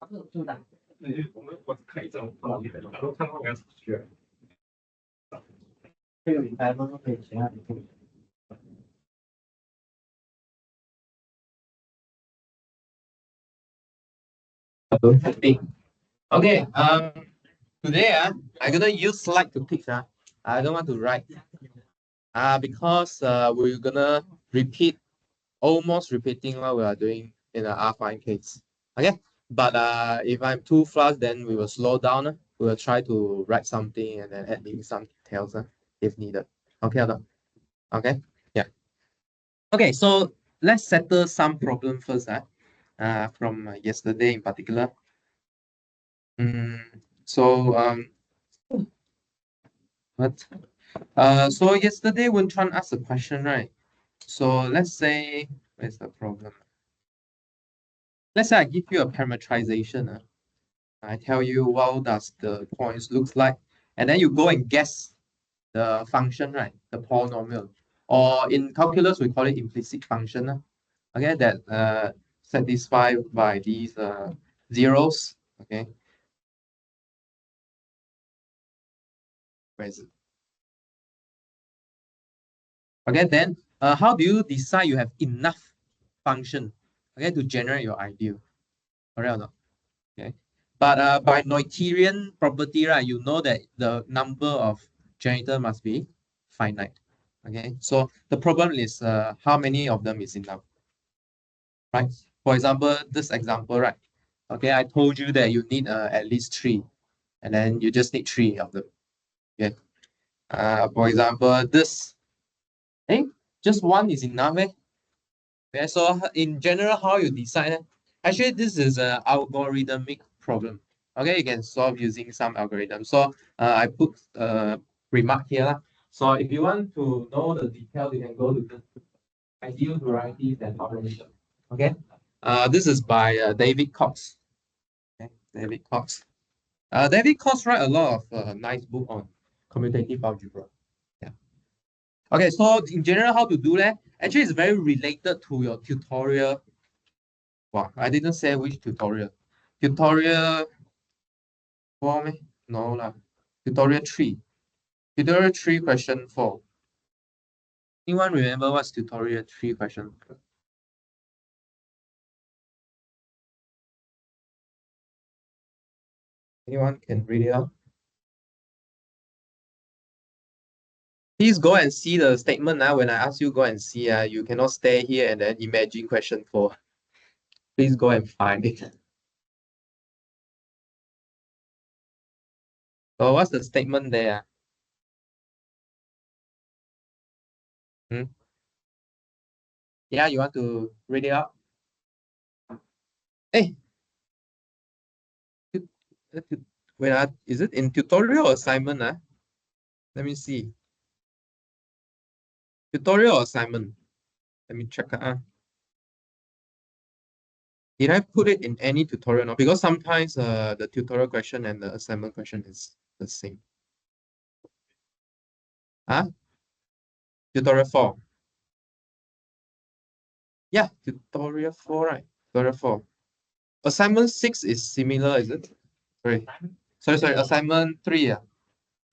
Okay, today I'm gonna use slide to teach. I don't want to write. Because we're gonna repeat, almost repeating what we are doing in the R5 case. Okay, but if I'm too fast, then we will slow down. We will try to write something and then add in some details if needed. Okay, or not? Okay, yeah. Okay, so let's settle some problem first. From yesterday in particular. So what? So yesterday when Chuan asked a question, right? So let's say, where's the problem? Let's say I give you a parameterization. I tell you what does the points looks like, and then you go and guess the function, right? The polynomial, or in calculus we call it implicit function. Okay, that satisfied by these zeros. Okay, where is it? Okay, then how do you decide you have enough function, okay, to generate your ideal? Correct or not? Okay, but by Noetherian property, right, you know that the number of generator must be finite. Okay, so the problem is how many of them is enough, right? For example, this example, right? Okay, I told you that you need at least three, and then you just need three of them. Okay. For example, this, just one is enough, eh? Okay, so in general, how you decide? Actually, this is an algorithmic problem. Okay, you can solve using some algorithm. So I put a remark here. So if you want to know the detail, you can go to the ideal varieties and algorithm. Okay. This is by David Cox. Okay, David Cox. David Cox write a lot of nice book on commutative algebra. Yeah. Okay, so in general, how to do that? Actually, it's very related to your tutorial. Wow, I didn't say which tutorial. Tutorial 4 meh? No lah. Tutorial 3. Tutorial 3 question 4. Anyone remember what's tutorial 3 question? Anyone can read it out? Please go and see the statement now. When I ask you go and see, you cannot stay here and then imagine question 4. Please go and find it. So what's the statement there? Hmm? Yeah, you want to read it out? Hey, wait, is it in tutorial or assignment? Let me see. Tutorial or assignment? Let me check. Did I put it in any tutorial? No, because sometimes the tutorial question and the assignment question is the same. Tutorial 4. Yeah, tutorial 4, right? Tutorial 4. Assignment 6 is similar, is it? Sorry. Assignment 3.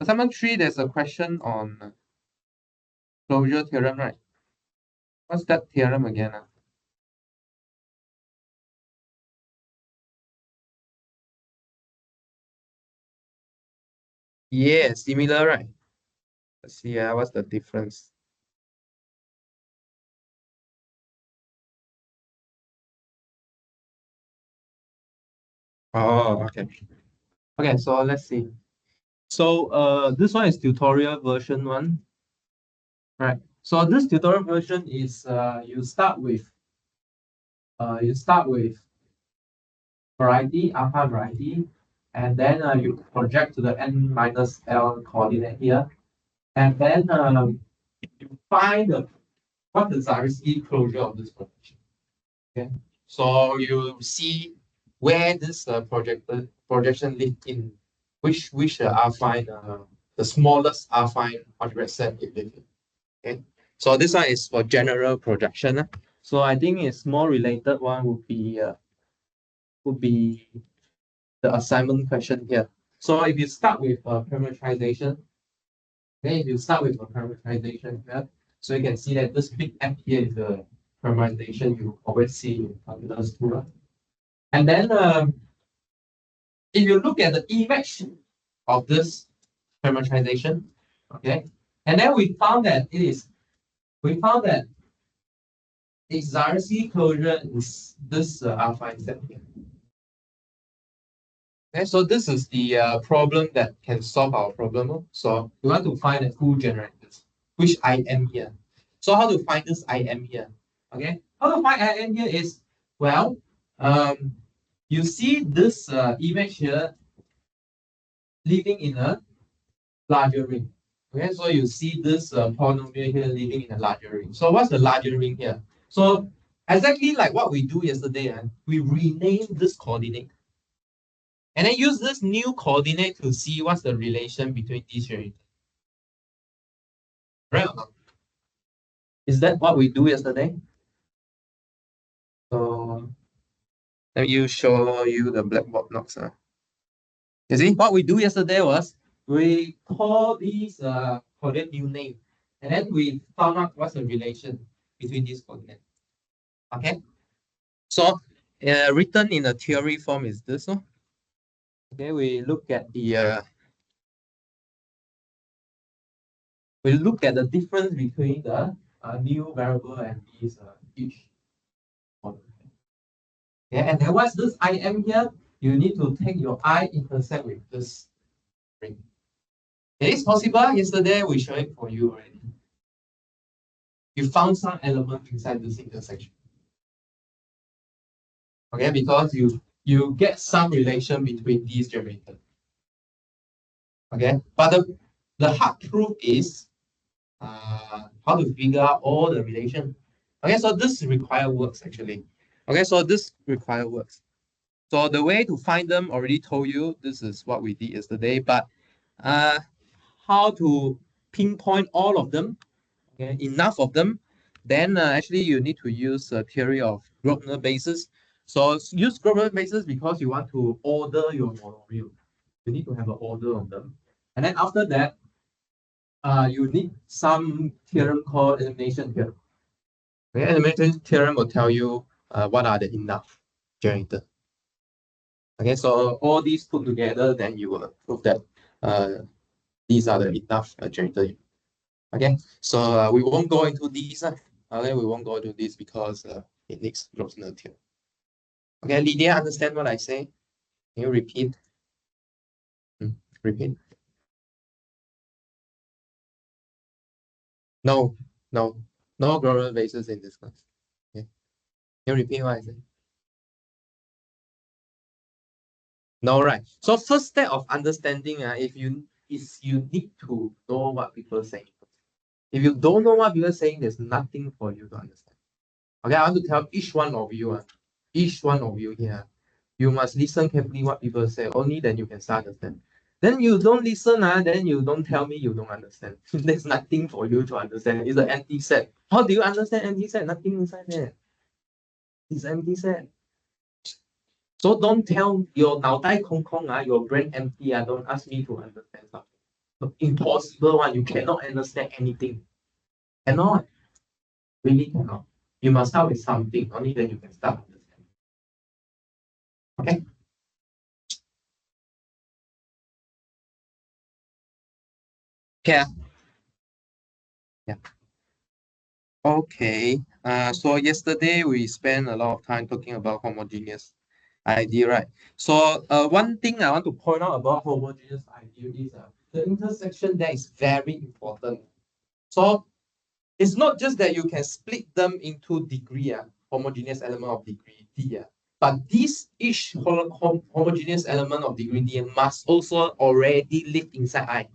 Assignment 3, there's a question on closure theorem, right? What's that theorem again? Yeah, similar, right? Let's see, what's the difference? Oh, okay. Okay, so let's see. So this one is tutorial version 1. Right. So this tutorial version is you start with variety, alpha variety, and then you project to the n minus l coordinate here, and then you find what the Zariski closure of this projection. Okay. So you see where this projection lead in, which affine the smallest affine algebraic set it live in. Okay. So this one is for general projection. So I think it's more related one would be the assignment question here. So if you start with parameterization, okay, if you start with a parameterization here, so you can see that this big F here is the parameterization you always see in calculus 2. And then if you look at the image of this parameterization, okay, and then we found that its Zariski closure is this alpha set here. Okay, so this is the problem that can solve our problem. So we want to find the two generators, which I am here. So how to find this I am here? Okay, how to find I am here is, well, you see this image here living in a larger ring. Okay, so you see this polynomial here living in a larger ring. So what's the larger ring here? So exactly like what we do yesterday, we rename this coordinate. And then use this new coordinate to see what's the relation between these variables. Right or not? Is that what we do yesterday? So let me show you the blackboard notes. You see, what we do yesterday was we call these coordinate new name, and then we found out what's the relation between these coordinates. Okay, so written in a theory form is this. Okay, we look at the difference between the new variable and these each. Yeah, and then what's this I am here? You need to take your I intersect with this ring. It is possible. Yesterday we showed it for you already. You found some element inside this intersection. Okay, because you get some relation between these generators. Okay, but the hard proof is how to figure out all the relation. Okay, so this require works actually. Okay, so this require works. So the way to find them already told you. This is what we did yesterday, but how to pinpoint all of them, okay, enough of them, then actually you need to use a theory of Grosvenor basis. So use Grosvenor basis because you want to order your monomial. You need to have an order on them. And then after that, you need some theorem called elimination theorem. Okay, elimination theorem will tell you what are the enough generator. Okay, so all these put together, then you will prove that these are the enough generator. Okay, so we won't go into these. Okay, we won't go into this because it needs Grosvenor theorem. Okay, Lydia, understand what I say? Can you repeat? Repeat. No, no, no Grosvenor basis in this class. Okay, can you repeat what I say? No, right. So first step of understanding, if you need to know what people are saying. If you don't know what people are saying, there's nothing for you to understand. Okay, I want to tell each one of you here, you must listen carefully what people say. Only then you can start understand. Then you don't listen, then you don't tell me you don't understand. There's nothing for you to understand. It's an empty set. How do you understand empty set? Nothing inside there. It's empty set. So don't tell your 脑袋空空, your brain empty. Don't ask me to understand something. Impossible one. You cannot understand anything. Cannot. Really cannot. You must start with something. Only then you can start understanding. Okay. Yeah. Yeah. Okay. So yesterday we spent a lot of time talking about homogeneous idea, right? So one thing I want to point out about homogeneous idea is the intersection there is very important. So it's not just that you can split them into degree, homogeneous element of degree D, but this each homogeneous element of degree D must also already live inside I.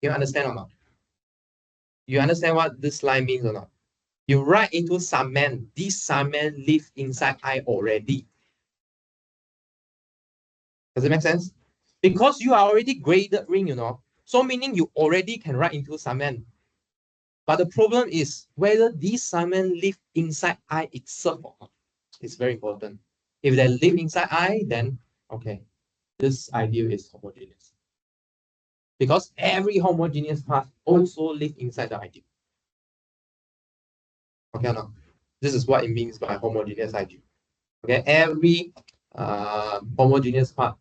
You understand or not? You understand what this line means or not? You write into summand, this summand live inside I already. Does it make sense? Because you are already graded ring, so meaning you already can write into summand. But the problem is whether these summand live inside I itself or not. It's very important. If they live inside I, then okay. this ideal is homogeneous. Because every homogeneous part also live inside the ideal. Okay, now this is what it means by homogeneous ideal. Okay, every homogeneous part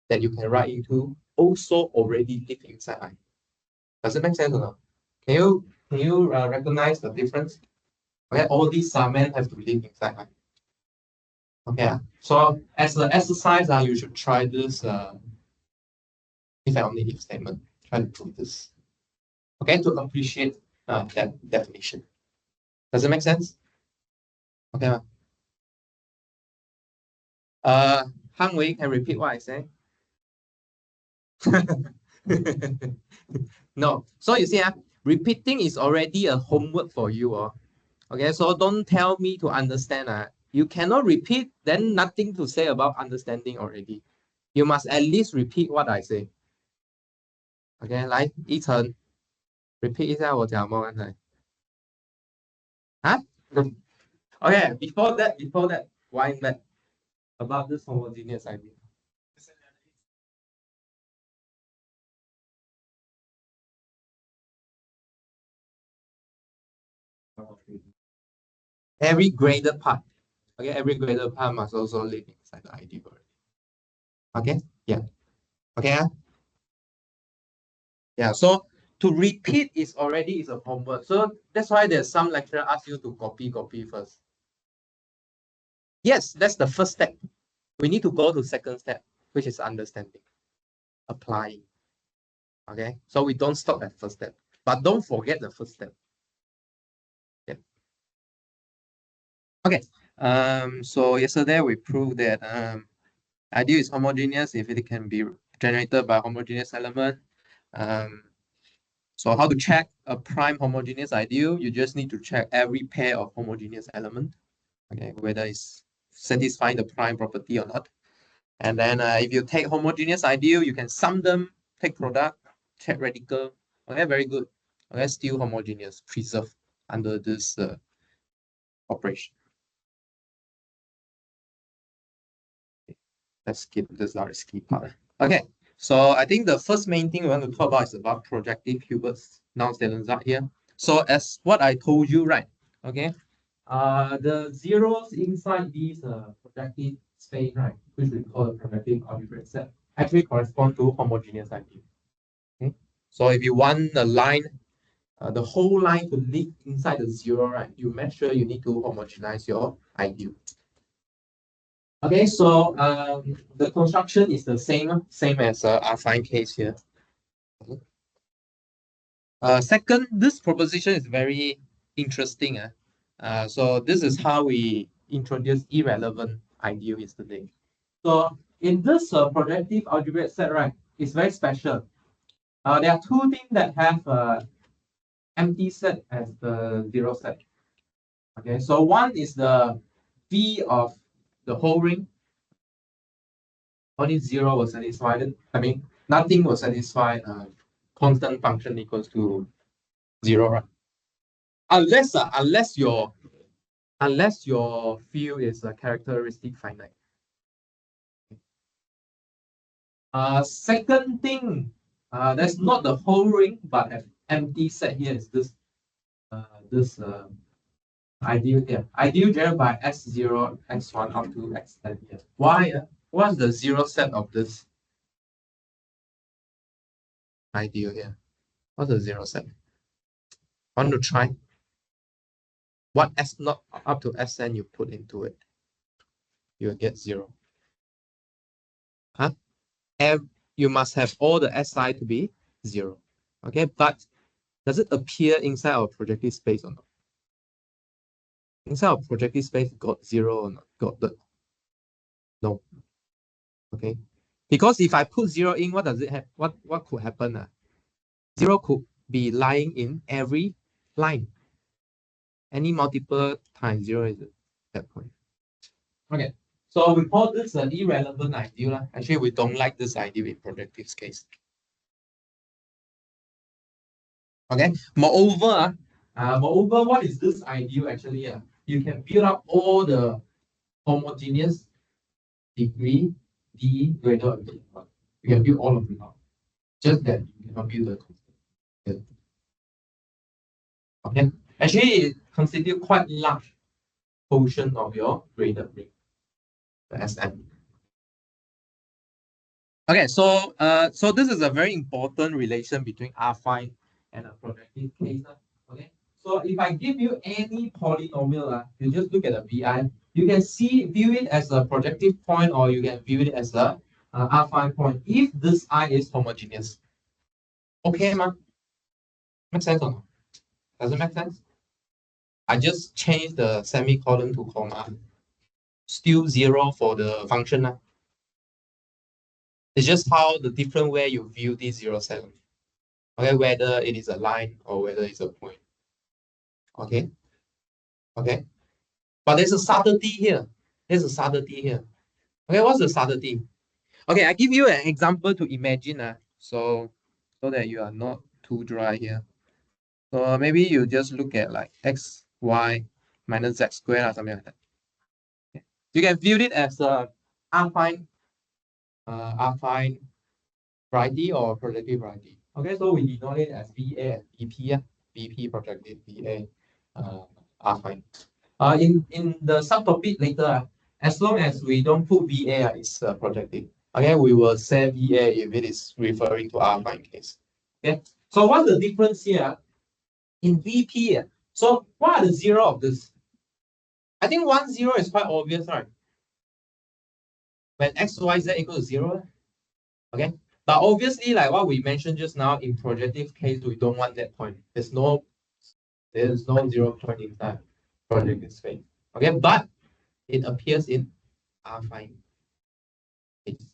that you can write into also already live inside ideal. Does it make sense or not? Can you recognize the difference? Okay, all these submen have to live inside ideal. Okay, so as an exercise, you should try this if only if statement. Try to prove this. Okay, to appreciate that definition. Does it make sense? Okay. Han Wei can repeat what I say. No. So you see, repeating is already a homework for you. Okay, so don't tell me to understand. You cannot repeat, then nothing to say about understanding already. You must at least repeat what I say. Okay, 来，一晨 repeat 一下我讲什么刚才。啊 ？Okay, before that, wind back about this homogeneous idea. Every graded part. Okay, every graded part must also live inside the ideal. Okay, yeah. Okay. Yeah, so to repeat is already is a homework. So that's why there's some lecturer ask you to copy first. Yes, that's the first step. We need to go to second step, which is understanding, applying. Okay, so we don't stop at first step, but don't forget the first step. Yeah. Okay. So yesterday we proved that ideal is homogeneous if it can be generated by homogeneous element. So how to check a prime homogeneous ideal? You just need to check every pair of homogeneous element, okay, whether it's satisfying the prime property or not. And then if you take homogeneous ideal, you can sum them, take product, check radical. Okay, very good. Okay, still homogeneous, preserved under this operation. Let's skip this risky part. Okay, so I think the first main thing we want to talk about is about projective Hilbert's non-Stellensat here. So as what I told you, right? Okay, the zeros inside these projective space, right, which we call the projective algebraic set, actually correspond to homogeneous ideal. Okay, so if you want the line, the whole line to live inside the zero, right, you make sure you need to homogenize your ideal. Okay, so the construction is the same as affine case here. Second, this proposition is very interesting. So this is how we introduce irrelevant ideal yesterday. So in this projective algebraic set, right, it's very special. There are two things that have empty set as the zero set. Okay, so one is the V of the whole ring. Only zero was satisfied. I mean, nothing will satisfy constant function equals to zero, right? Unless your field is a characteristic finite. Second thing, that's not the whole ring, but an empty set here is this ideal here. Ideal generated by x0, x1 up to xn here. Why? What's the zero set of this ideal here? What's the zero set? Want to try? What s not up to Sn you put into it, you will get zero. Huh? You must have all the Si to be zero. Okay, but does it appear inside our projective space or not? Inside our projective space, got zero or not? Got the no. Okay, because if I put zero in, what does it have? What could happen? Zero could be lying in every line. Any multiple times zero is that point. Okay, so we call this an irrelevant ideal. Actually, we don't like this ideal in projective case. Okay, moreover, what is this ideal actually? You can build up all the homogeneous degree D greater or equal to 1. You can build all of them out. Just that you cannot build the constant. Okay. Actually, it constitutes quite large portion of your graded ring, the SM. Okay, so this is a very important relation between affine and a projective case. Okay, so if I give you any polynomial, you just look at the VI. You can view it as a projective point, or you can view it as a affine point if this I is homogeneous. Okay, ma? Make sense or not? Does it make sense? I just changed the semicolon to comma. Still zero for the function. It's just how the different way you view this 0, 7. Okay, whether it is a line or whether it's a point. Okay, okay. But there's a subtlety here. There's a subtlety here. Okay, what's the subtlety? Okay, I give you an example to imagine. So that you are not too dry here. So maybe you just look at like x, y minus z squared or something like that. Okay. You can view it as a affine variety or projective variety. Okay, so we denote it as VA and VP. Yeah? VP projective, VA affine. In the subtopic later, as long as we don't put VA, it's projective. Okay, we will say VA if it is referring to affine case. Okay, so what's the difference here? In VP, so what are the zero of this? I think 1, 0 is quite obvious, right? When x, y, z equals to 0, okay? But obviously, like what we mentioned just now, in projective case, we don't want that point. There's no 0 point in that projective space. Okay, but it appears in affine case.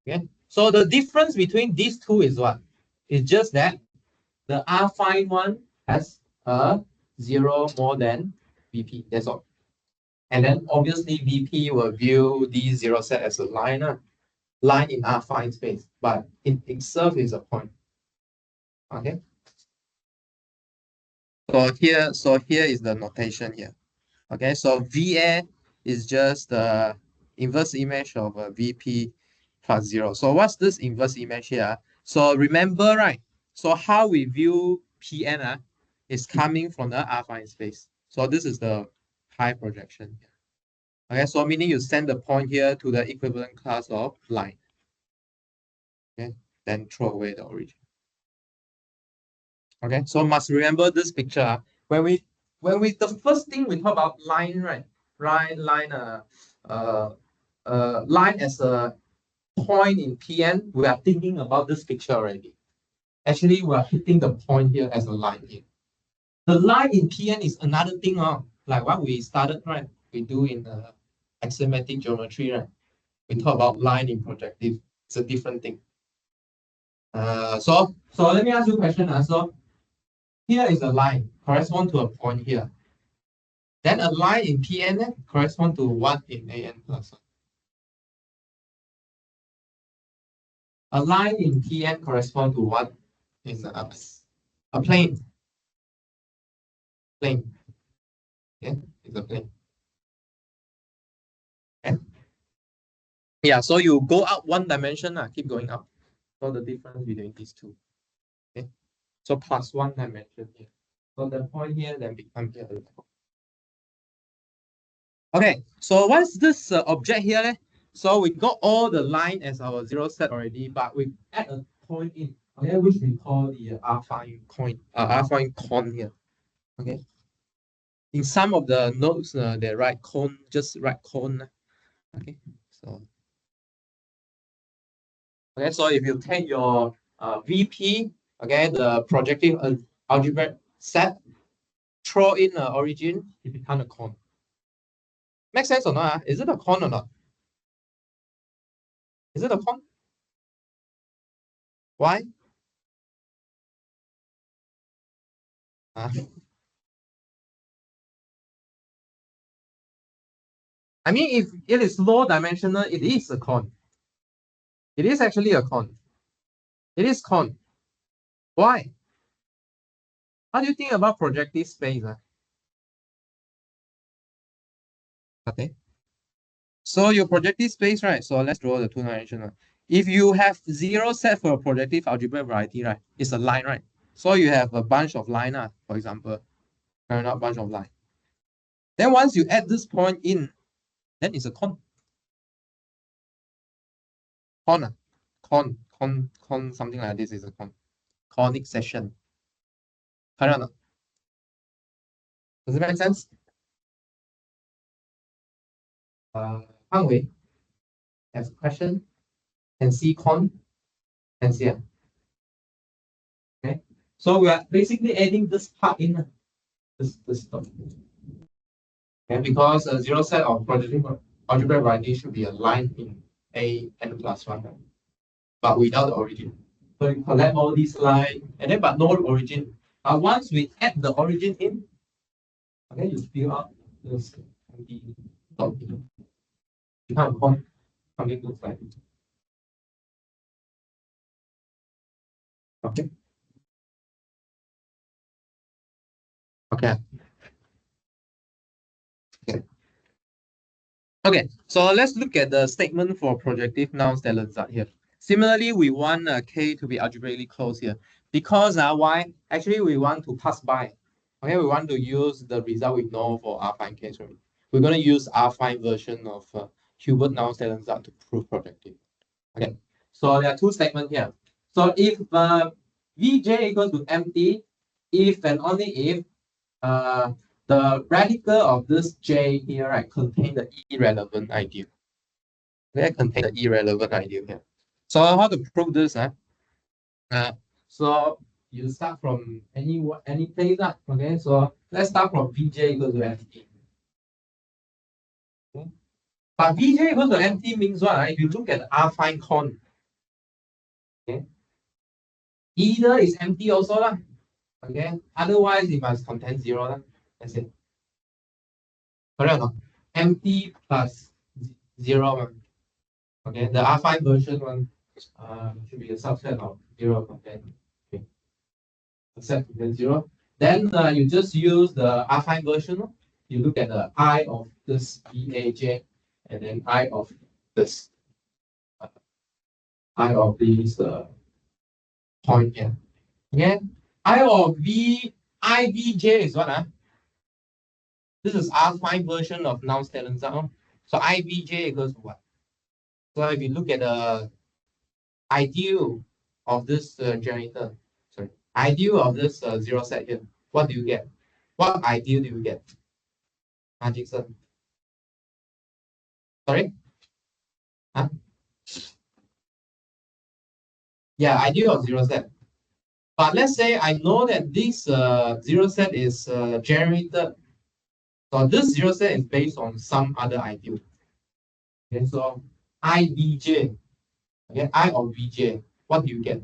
Okay, so the difference between these two is what? It's just that the affine one has a 0 more than VP. That's all. And then obviously VP will view the 0 set as a line, line in affine space, but it itself is a point. Okay. So here is the notation here. Okay, so VA is just the inverse image of a VP plus 0. So what's this inverse image here? So remember, right? So how we view PN is coming from the affine space. So this is the high projection. Okay, so meaning you send the point here to the equivalent class of line. Okay, then throw away the origin. Okay, so must remember this picture. When we the first thing we talk about line, right? Line line as a point in PN, we are thinking about this picture already. Actually, we are hitting the point here as a line here. The line in PN is another thing, like what we started, right? We do in axiomatic geometry, right? We talk about line in projective. It's a different thing. So let me ask you a question. So here is a line correspond to a point here. Then a line in PN correspond to what in AN plus 1? A line in PN correspond to what in a plane? Plane. Yeah, it's a plane. Okay. Yeah, so you go up one dimension, keep going up. So the difference between these two. Okay. So plus one dimension here. So the point here then become here. Okay, so what's this object here? So we got all the line as our 0 set already, but we add a point in, okay, which we call the affine cone here. Okay. In some of the notes, they write cone, just write cone. Okay. So if you take your VP, okay, the projective algebraic set, throw in an origin, it becomes a cone. Make sense or not? Is it a cone or not? Is it a cone? Why? I mean, if it is low dimensional, it is a cone. It is actually a cone. It is cone. Why? How do you think about projective space? Okay. So your projective space, right? So let's draw the two-dimensional. If you have zero set for a projective algebraic variety, right? It's a line, right? So you have a bunch of line, for example, not bunch of line. Then once you add this point in, then it's a con, something like this is a conic section. Correct or not? Does it make sense? 范围 as a question, and C con, and C. Okay. So we are basically adding this part in this stuff. Okay, because a zero set of projective algebraic variety should be aligned in A n plus 1, but without the origin. So you collect all these lines, and then but no origin. Once we add the origin in, okay, you fill out this empty dot. You have something looks like it. Okay. Okay. Okay. Okay, so let's look at the statement for projective nouns that here. Similarly, we want K to be algebraically closed here because why? Actually, we want to pass by. Okay, we want to use the result we know for affine case. Right? We're going to use affine version of Hilbert nouns to prove projective. Okay, so there are two statements here. So if Vj equals to empty, if and only if the radical of this J here, right, contain the irrelevant ideal. They contain the irrelevant ideal here. So how to prove this? Uh, so you start from any place. Okay, so let's start from Vj equals to empty. Okay. But Vj equals to empty means what? Right? If you look at the affine con, okay, either is empty also lah. Okay, otherwise it must contain zero lah. That's it. Correct or not? Empty plus zero one. Okay, the affine version one should be a subset of 0 content. Okay, set content 0. Then you just use the affine version. You look at the I of this Vaj and then I of this I of these point here. Okay, I of Ivj is what? This is affine version of noun stellar. So Ivj equals to what? So if you look at the ideal of this generator, sorry, ideal of this zero set here, what do you get? What ideal do you get? Jackson. Sorry? Huh? Yeah, ideal of zero set. But let's say I know that this zero set is generated. So this zero set is based on some other ideal. Okay, so IBJ, okay, I of VJ, what do you get?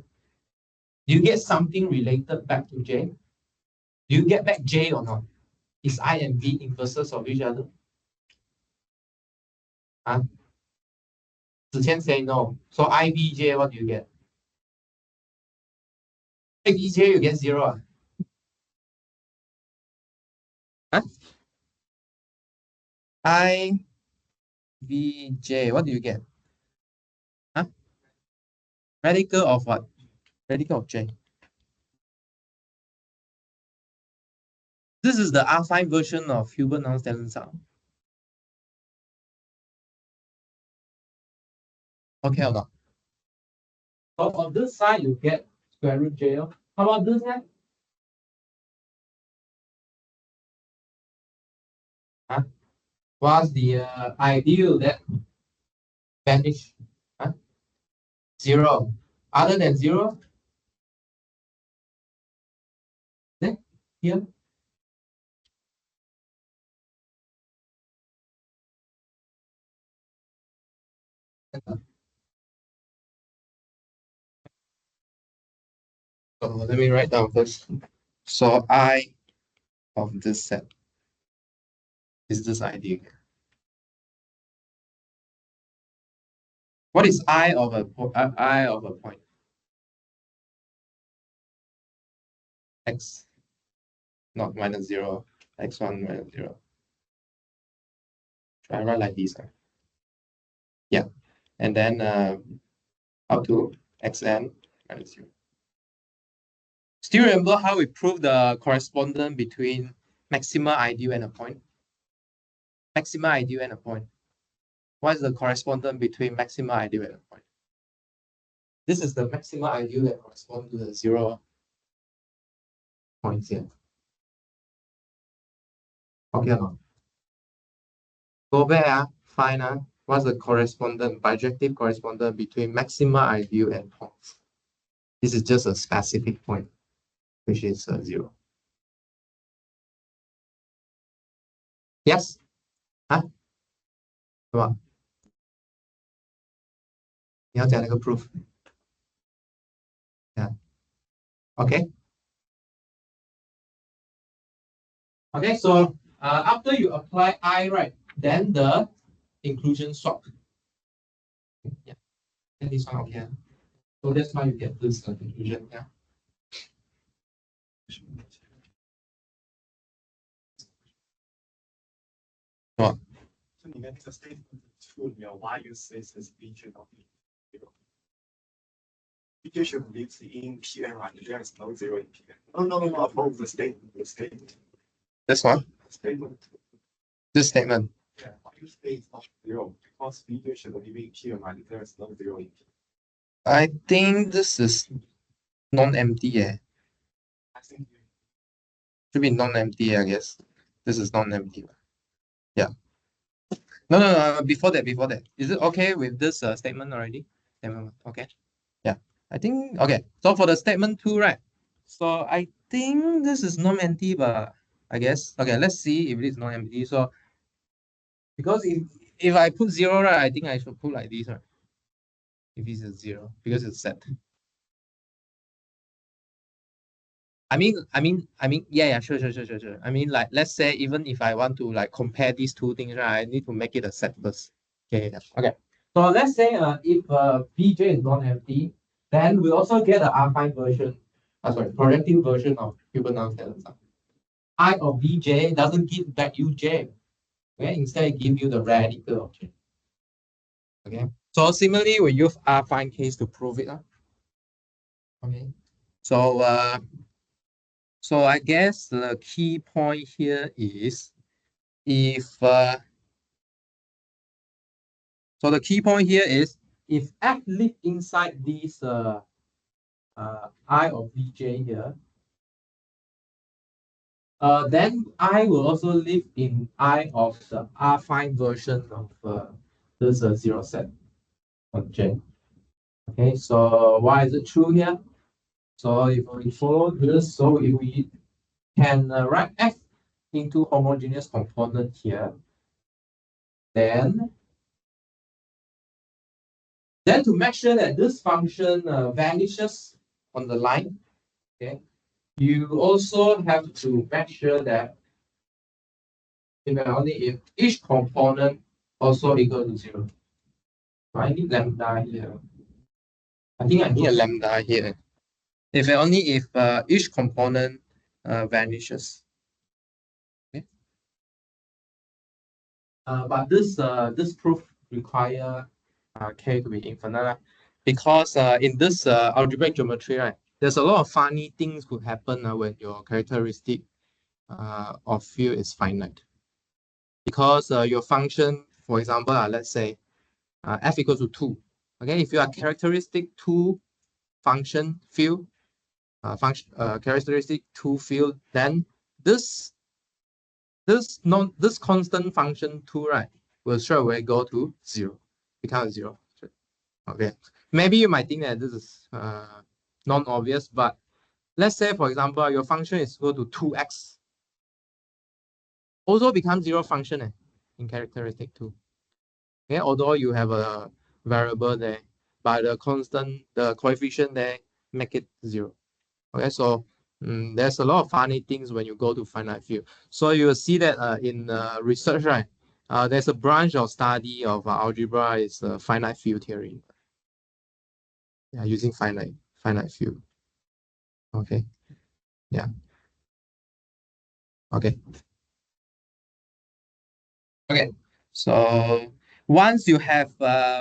Do you get something related back to J? Do you get back J or not? Is I and V inverses of each other? Huh? Ziqian say no. So IBJ, what do you get? IBJ, you get 0. Huh? IBJ, what do you get? Huh? Radical of what? Radical of J. This is the affine version of Hilbert nouns sound. Okay or not? So on this side, you get square root J. How about this side? Huh? What's the ideal that vanish? Huh? 0. Other than 0? Then here. So let me write down first. So I of this set is this ideal. What is I of a point? X, not minus 0. X1 minus 0. Try write like this. and then up to xn minus 0. Still remember how we proved the correspondence between maxima ideal and a point? Maxima ideal and a point. What is the correspondence between maxima ideal and a point? This is the maxima ideal that corresponds to the 0 points here. Okay or not? Go back, find what's the correspondence, bijective correspondence between maxima ideal and points. This is just a specific point, which is 0. Yes? Huh? Come on. 你要讲那个 proof. Yeah. Okay. Okay, so after you apply I, right, then the inclusion swap. Yeah. And this one here. So that's why you get this conclusion. Yeah. What? So you get the statement two, why you say this BJ not 0. BJ should live in Pn, right? There is no 0 in Pn. No. Above the statement. This one? Statement. This statement. Yeah, why you say it's not 0? Because BJ should live in Pn, right? There is no 0 in Pn. I think this is non-empty. I think should be non-empty, I guess. This is non-empty. Yeah. No. Before that. Is it okay with this statement already? Statement, okay. Yeah. I think, okay. So for the statement 2, right? So I think this is non-empty, but I guess, okay, let's see if it is non-empty. So, because if I put 0, right, I think I should put like this, right? If it's a 0, because it's set. I mean, yeah, sure. I mean, like, let's say even if I want to like compare these two things, right, I need to make it a set first. Okay. So let's say if Bj is non-empty, then we also get an affine version. Projective version of Equivalence. I of Bj doesn't give back you J. Okay, instead it gives you the radical of J. Okay. So similarly, we use affine case to prove it. Okay. So I guess the key point here is if so the key point here is if F live inside this I of Vj here, then I will also live in I of the affine version of this 0 set on J. Okay, so why is it true here? So if we follow this, so if we can write F into homogeneous component here, then to make sure that this function vanishes on the line, okay, you also have to make sure that if each component also equal to 0. So I need lambda here. I think I need a lambda here. If each component vanishes. Okay. But this proof require K to be infinite, because in this algebraic geometry, right, there's a lot of funny things could happen when your characteristic of field is finite. Because your function, for example, let's say f equals to 2. Okay, if you are characteristic 2 function field, characteristic 2 field, then this constant function 2, right, will straight away go to 0, become 0. Okay, maybe you might think that this is non-obvious, but let's say, for example, your function is equal to 2x. Also becomes 0 function in characteristic 2. Okay, although you have a variable there, but the coefficient there make it 0. Okay, so there's a lot of funny things when you go to finite field. So you will see that in research, right, there's a branch of study of algebra is finite field theory. Yeah, using finite field. Okay. Yeah. Okay. So once you have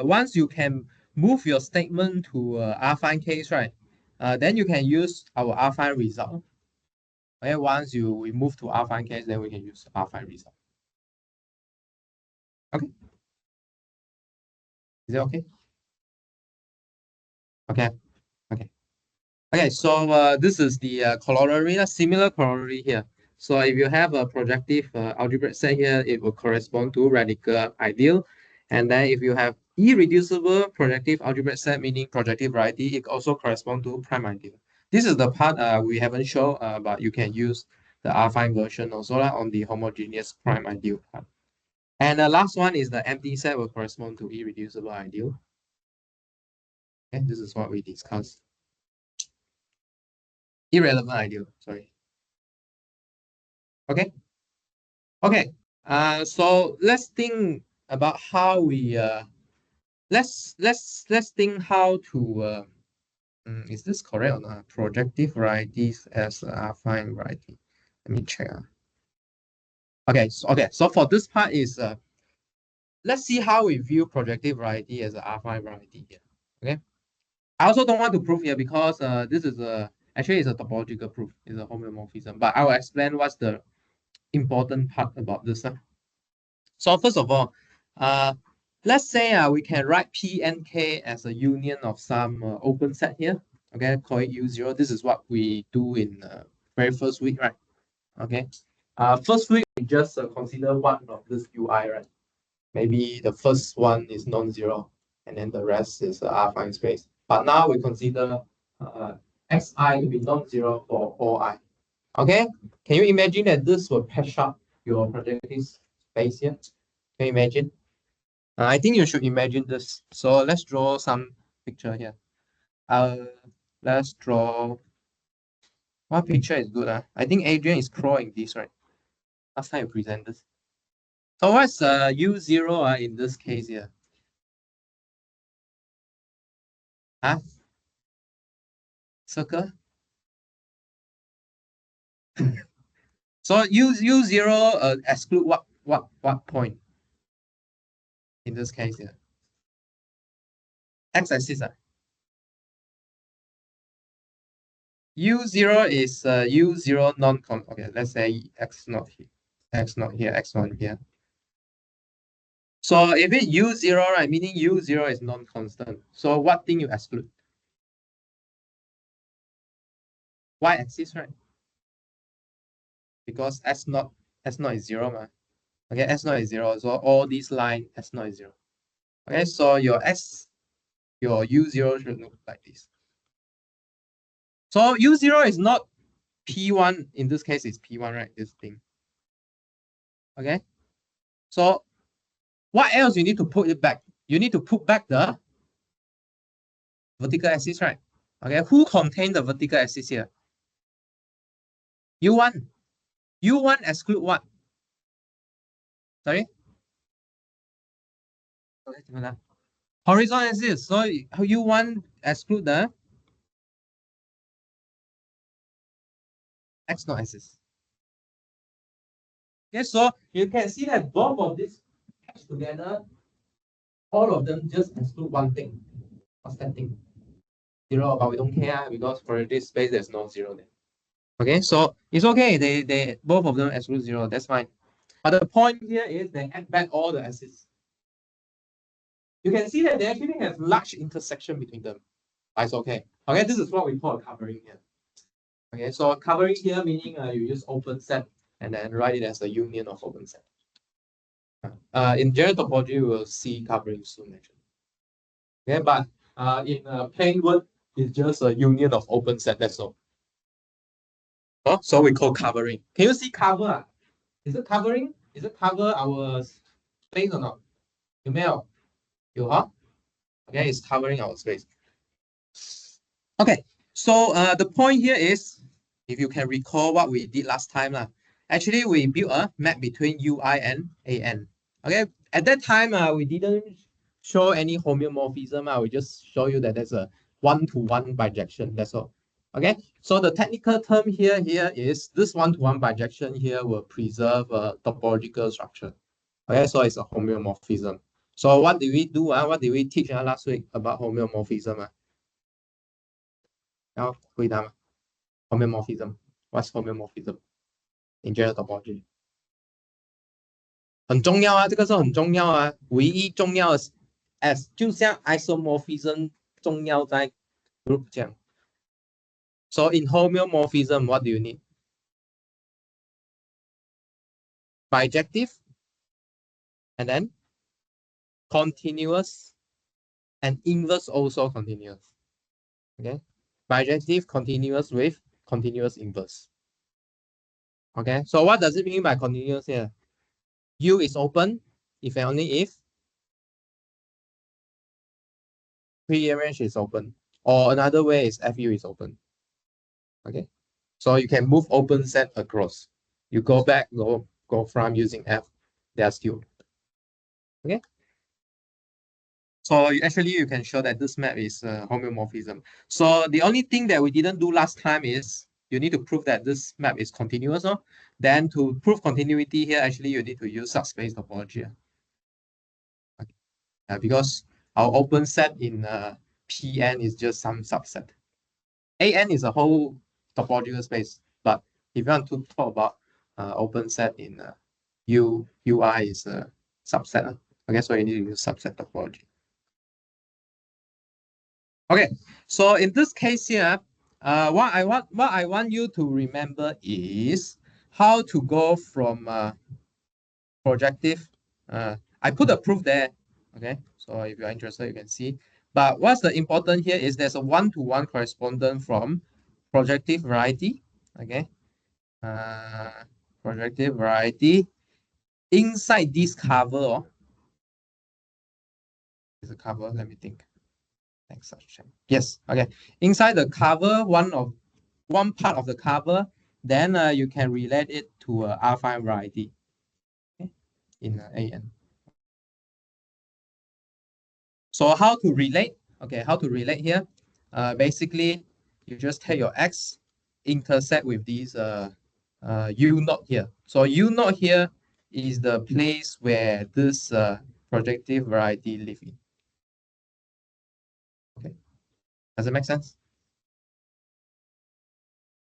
once you can move your statement to affine case, right? Then you can use our affine result. Okay, once we move to affine case, then we can use affine result. Okay, is it okay? Okay, okay. Okay, so this is the corollary, similar corollary here. So if you have a projective algebraic set here, it will correspond to radical ideal. And then if you have irreducible projective algebraic set, meaning projective variety, it also corresponds to prime ideal. This is the part we haven't shown, but you can use the affine version also on the homogeneous prime ideal part. And the last one is the empty set will correspond to irreducible ideal. Okay, this is what we discussed. Irrelevant ideal, sorry. Okay. Okay. So let's think about how we let's think how to is this correct or not? Projective varieties as affine variety. Let me check. Okay, so for this part is let's see how we view projective variety as an affine variety here. Okay. I also don't want to prove here because this is actually it's a topological proof, it's a homeomorphism, but I will explain what's the important part about this. So first of all, let's say we can write P and K as a union of some open set here. Okay, call it U0. This is what we do in very first week, right? Okay. First week we just consider one of this UI, right? Maybe the first one is non-zero, and then the rest is affine space. But now we consider xi to be non-zero for all I. Okay, can you imagine that this will patch up your projective space here? Can you imagine? I think you should imagine this. So let's draw some picture here. Let's draw. What picture is good? I think Adrian is drawing this, right? Last time you present this. So what's U0 in this case here? Huh? Circle? So U0 exclude what point in this case here? X-axis. U0 is U0 non-con. Okay, let's say X not here, X not here, X1 here. So if it U0, right, meaning U0 is non-constant. So what thing you exclude? Y-axis, right? Because S0 is 0, ma. Okay, S0 is 0. So all these lines, S0 is 0. Okay, so your U0 should look like this. So U0 is not P1. In this case, it's P1, right? This thing. Okay. So what else you need to put it back? You need to put back the vertical axis, right? Okay, who contain the vertical axis here? U1. U1 exclude what? Sorry? Horizontal axis. So U1 exclude the X0 axis. Okay, so you can see that both of these together, all of them just exclude one thing. What's that thing? 0, but we don't care because for this space there's no 0 there. Okay, so it's okay. They both of them exclude 0. That's fine. But the point here is they add back all the axes. You can see that they actually have large intersection between them. But it's okay. Okay, this is what we call a covering here. Okay, so covering here meaning you use open set and then write it as a union of open set. In general topology, we will see covering soon actually. Okay, but in plain word, it's just a union of open set. That's all. Oh, so we call covering. Can you see cover? Is it covering? Is it cover our space or not? You may have. Okay, it's covering our space. Okay, so the point here is, if you can recall what we did last time, actually we built a map between UI and AN. Okay, at that time we didn't show any homeomorphism. We just show you that there's a one-to-one bijection. That's all. Okay, so the technical term here is this one-to-one bijection here will preserve a topological structure. Okay, so it's a homeomorphism. So what did we do? What did we teach last week about homeomorphism? 要回答吗 ？Homeomorphism. What's homeomorphism in general topology? 很重要啊，这个是很重要啊，唯一重要的 as 就像 isomorphism 重要在 group 这样。So in homeomorphism, what do you need? Bijective, and then continuous, and inverse also continuous. Okay, bijective, continuous with continuous inverse. Okay, so what does it mean by continuous here? U is open if and only if pre-arrange is open, or another way is FU is open. Okay, so you can move open set across. You go back, go from using F, they are still. Okay. So actually you can show that this map is homeomorphism. So the only thing that we didn't do last time is you need to prove that this map is continuous. Then to prove continuity here, actually you need to use subspace topology. Okay. Because our open set in Pn is just some subset. An is a whole topological space, but if you want to talk about open set in UI is a subset. Okay, so you need to use subset topology. Okay, so in this case here, what I want you to remember is how to go from projective. I put a proof there. Okay, so if you're interested, you can see. But what's the important here is there's a one-to-one correspondence from projective variety. Okay, projective variety inside this cover. Is a cover. Let me think. Yes. Okay. Inside the cover, one part of the cover, then you can relate it to a affine variety. Okay, in AN. So how to relate? Okay, how to relate here? Basically, you just take your X, intersect with these U naught here. So U naught here is the place where this projective variety live in. Okay, does it make sense?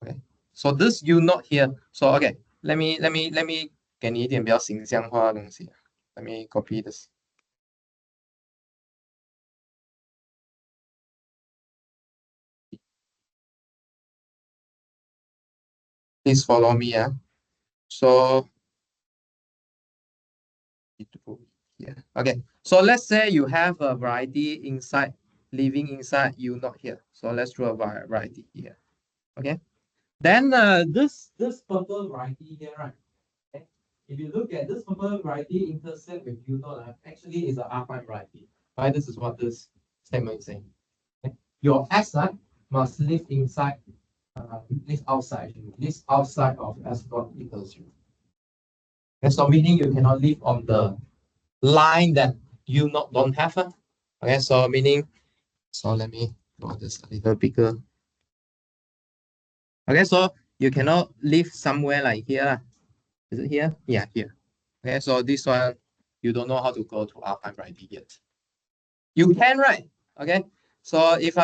Okay, so this U naught here. So okay, let me 给你一点比较形象化的东西。Let me copy this. Please follow me. So yeah. Okay. So let's say you have a variety inside, living inside U naught here. So let's draw a variety here. Okay. Then this purple variety here, right? Okay. If you look at this purple variety intersect with U naught, actually is an affine variety. Right? This is what this statement is saying. Okay. Your X must live inside, live outside of S dot equals 0. Okay, so meaning you cannot live on the line that you don't have. Okay, so meaning, so let me draw this a little bigger. Okay, so you cannot live somewhere like here. Is it here? Yeah, here. Okay, so this one, you don't know how to go to affine variety yet. You can, right? Okay, so if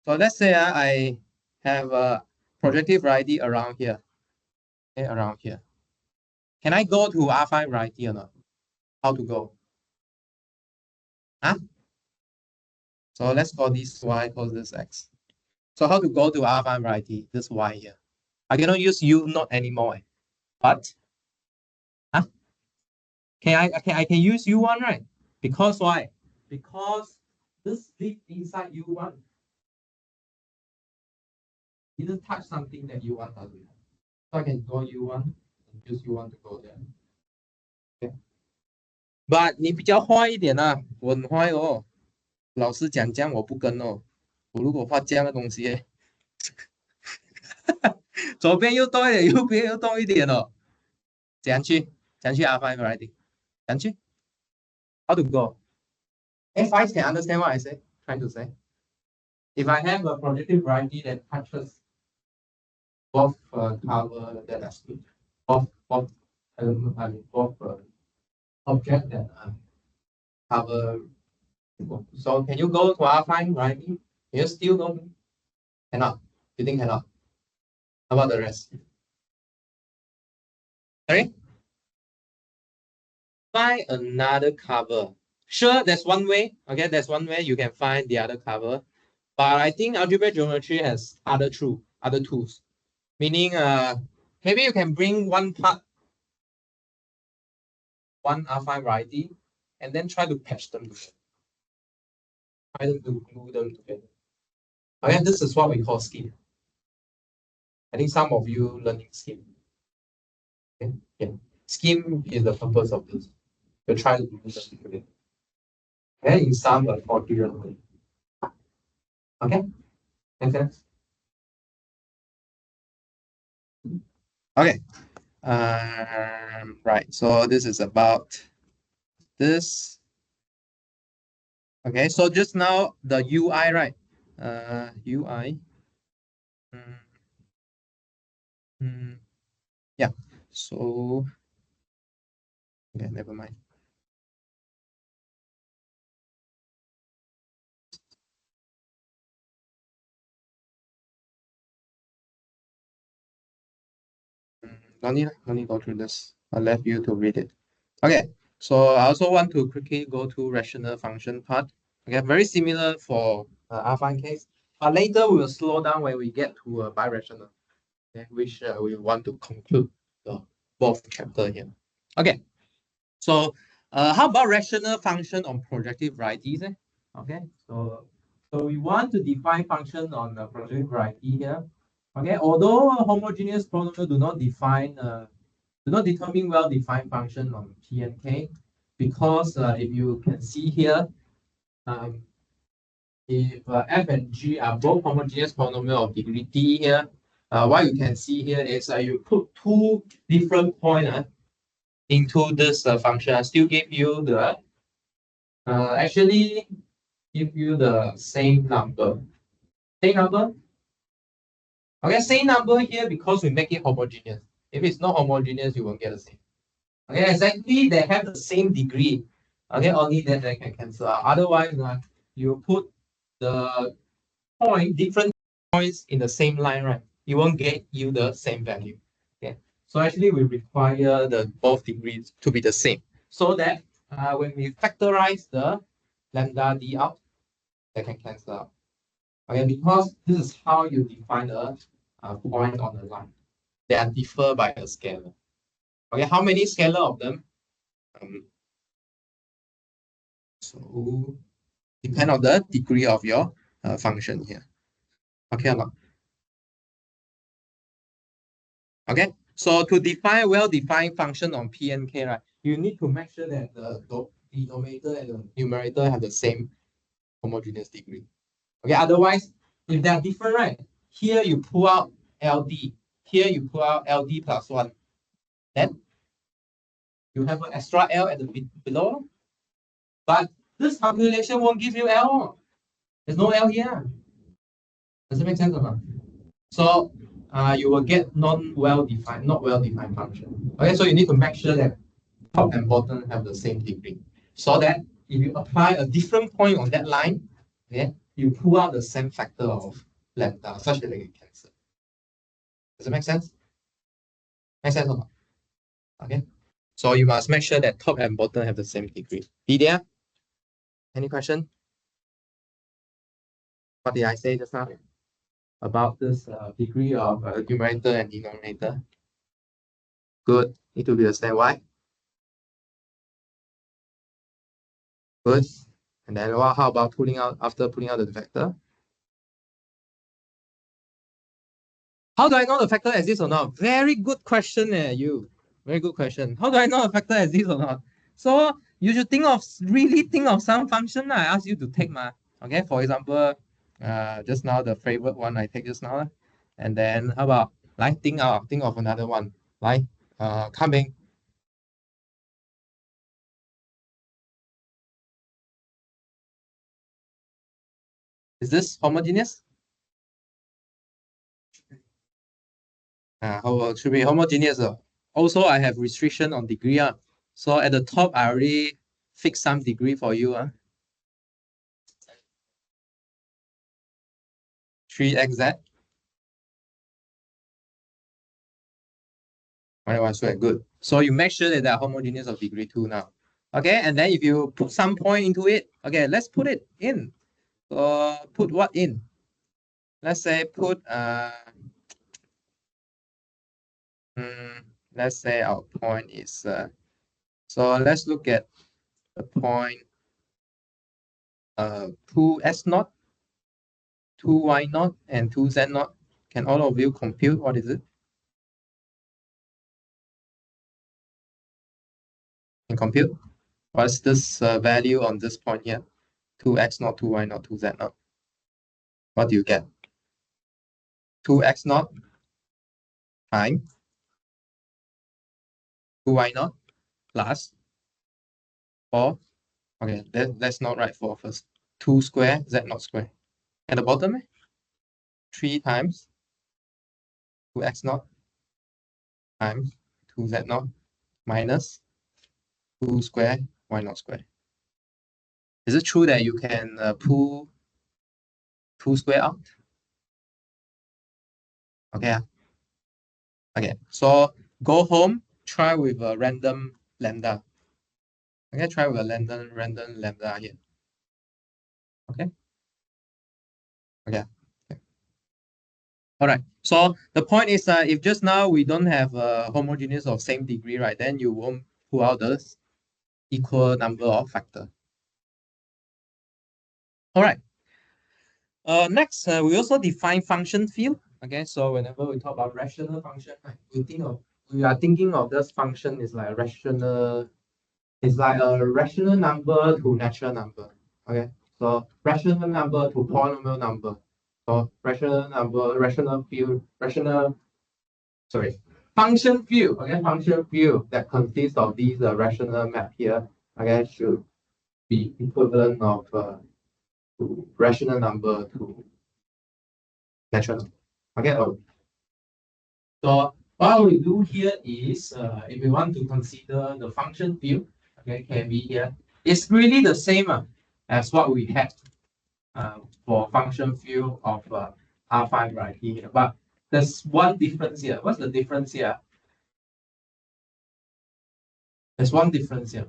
so let's say I have a projective variety around here. Okay, around here. Can I go to affine variety or not? How to go? Huh? So let's call this y, call this x. So how to go to affine variety? This y here. I cannot use u not anymore. But huh? I can use u1, right? Because why? Because this live inside u1 didn't touch something that u1 doesn't. So I can go u1 and use u1 to go there. Okay. But 你比较坏一点啊，我很坏哦。老师讲这样我不跟哦。我如果画这样的东西，左边又多一点，右边又多一点哦。怎样去affine variety？怎样去 ？How to go? If I can understand what I say, trying to say. If I have a projective variety that touches both cover that are split, both object that cover. So can you go to R5 variety? Can you still go? Cannot. You think cannot? How about the rest? Sorry? Find another cover. Sure, that's one way. Okay, that's one way you can find the other cover. But I think algebraic geometry has other tools. Meaning maybe you can bring one part, one R5 variety, and then try to patch them together. Try to glue them together. Okay, this is what we call scheme. I think some of you learning scheme. Okay? Yeah. Scheme is the purpose of this. You try to do this together. Okay, in some orthogonal way. Okay? Make sense? Okay. Right. So this is about this. Okay. So just now the UI, right? UI. Yeah. So okay, never mind. No need to go through this. I left you to read it. Okay. So I also want to quickly go to rational function part. Okay, very similar for affine case. But later we will slow down when we get to birational. Okay, which we want to conclude both chapter here. Okay. So how about rational function on projective varieties? Okay, so we want to define function on the projective variety here. Okay, although homogeneous polynomial do not determine well-defined function on P and K, because if you can see here, um, if f and g are both homogeneous polynomial of degree d here, what you can see here is you put two different points into this function, I still give you the actually give you the same number. Same number. Okay, same number here because we make it homogeneous. If it's not homogeneous, you won't get the same. Okay, exactly, they have the same degree. Okay, only then they can cancel out. Otherwise, you put the different points in the same line, right? You won't get you the same value. Okay, so actually we require the both degrees to be the same, so that when we factorize the lambda d out, they can cancel out. Okay, because this is how you define a point on the line. They are differ by a scalar. Okay, how many scalar of them? So depend on the degree of your function here. Okay or not? Okay, so to define well-defined function on P and K, right, you need to make sure that the denominator and the numerator have the same homogeneous degree. Okay, otherwise, if they are different, right, here you pull out LD, here you pull out LD plus 1, then you have an extra L at the below. But this calculation won't give you L. There's no L here. Does it make sense or not? So you will get not well-defined function. Okay, so you need to make sure that top and bottom have the same degree. So that if you apply a different point on that line, okay, you pull out the same factor of lambda such that they can cancel. Does it make sense? Make sense or not? Okay. So you must make sure that top and bottom have the same degree. Lydia, any question? What did I say just now about this degree of numerator and denominator? Good. Need to be the same. Why? Good. And then how about pulling out after pulling out the vector? How do I know the factor exists or not? Very good question, you. Very good question. How do I know a factor exists or not? So you should really think of some function I ask you to take, Okay, for example, just now the favorite one I take just now. And then how about like think of another one. Like coming. Is this homogeneous? How should be homogeneous? Also, I have restriction on degree. So at the top, I already fixed some degree for you. 3xz. Alright, so good. So you make sure that they are homogeneous of degree 2 now. Okay, and then if you put some point into it, okay, let's put it in. Put what in? Let's say put let's say our point is so let's look at the point 2s naught, 2y naught, and 2z naught. Can all of you compute what is it? Can compute? What's this value on this point here? 2x naught, 2y naught, 2z naught. What do you get? 2x naught times 2y naught plus 4. Okay, let's not write 4 first. 2 square, z naught square. At the bottom, 3 times 2x naught times 2z naught minus 2 square y naught square. Is it true that you can pull 2 square out? Okay. Okay, so go home, try with a random lambda. Okay, try with a random lambda here. Okay. Okay. All right. So the point is if just now we don't have a homogeneous of same degree, right, then you won't pull out the equal number of factor. All right. Next, we also define function field. Okay, so whenever we talk about rational function, right, we are thinking of this function is like a rational. It's like a rational number to natural number. Okay, so rational number to polynomial number. So function field. Okay, function field that consists of these rational map here. Okay, should be equivalent of to rational number to natural number. Okay. So what we do here is, if we want to consider the function field, okay, can be here. It's really the same as what we had for function field of R5 right here. But there's one difference here. What's the difference here? There's one difference here.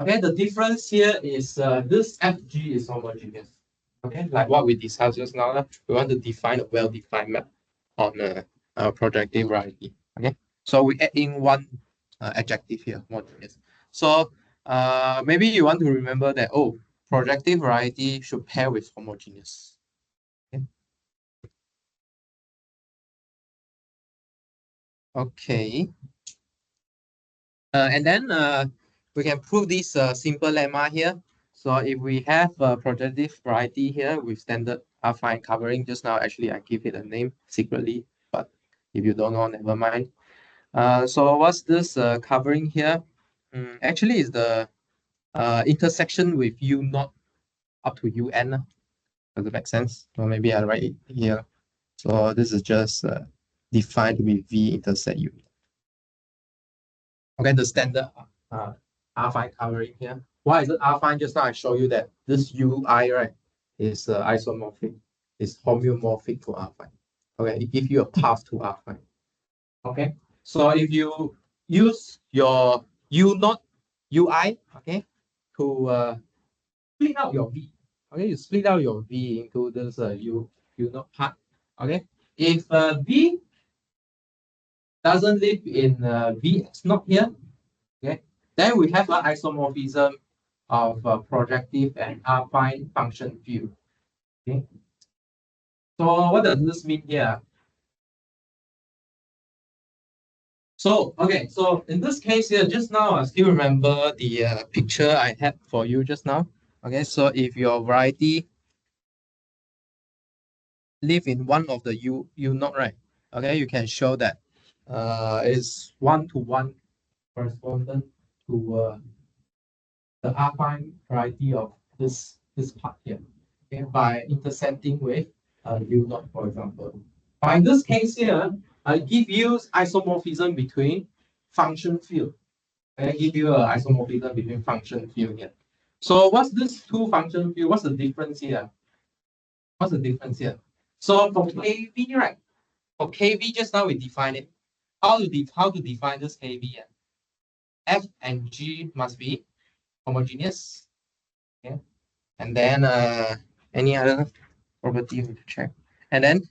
Okay, the difference here is this FG is homogeneous. Okay, like what we discussed just now, we want to define a well-defined map on a projective variety. Okay, so we add in one adjective here, homogeneous. So maybe you want to remember that, oh, projective variety should pair with homogeneous. Okay. Okay. And then we can prove this simple lemma here. So if we have a projective variety here with standard affine covering, just now actually I give it a name secretly, but if you don't know, never mind. So what's this covering here? Actually, is the intersection with u naught up to un. Does it make sense? Or maybe I write it here. So this is just defined to be v intersect u. Okay, the standard affine covering here. Why is it affine? Just now I show you that this ui, right, is isomorphic, is homeomorphic to affine. Okay, it gives you a path to affine. Okay, so if you use your u naught ui, okay, to split out your v. Okay, you split out your v into this u naught part. Okay, if v doesn't live in vx naught here, okay, then we have an isomorphism of projective and affine function field. Okay, so what does this mean here? So, okay, so in this case here, just now, I still remember the picture I had for you just now. Okay, so if your variety live in one of the u naught, right? Okay, you can show that is one-to-one correspondent to the affine variety of this part here. Okay, by intersecting with u naught, for example. But in this case here, I give you isomorphism between function field. I give you an isomorphism between function field here. So what's this two function field? What's the difference here? What's the difference here? So for KV, right? For KV, just now we define it. How to define this KV? F and G must be homogeneous. Okay. And then any other property you need to check. And then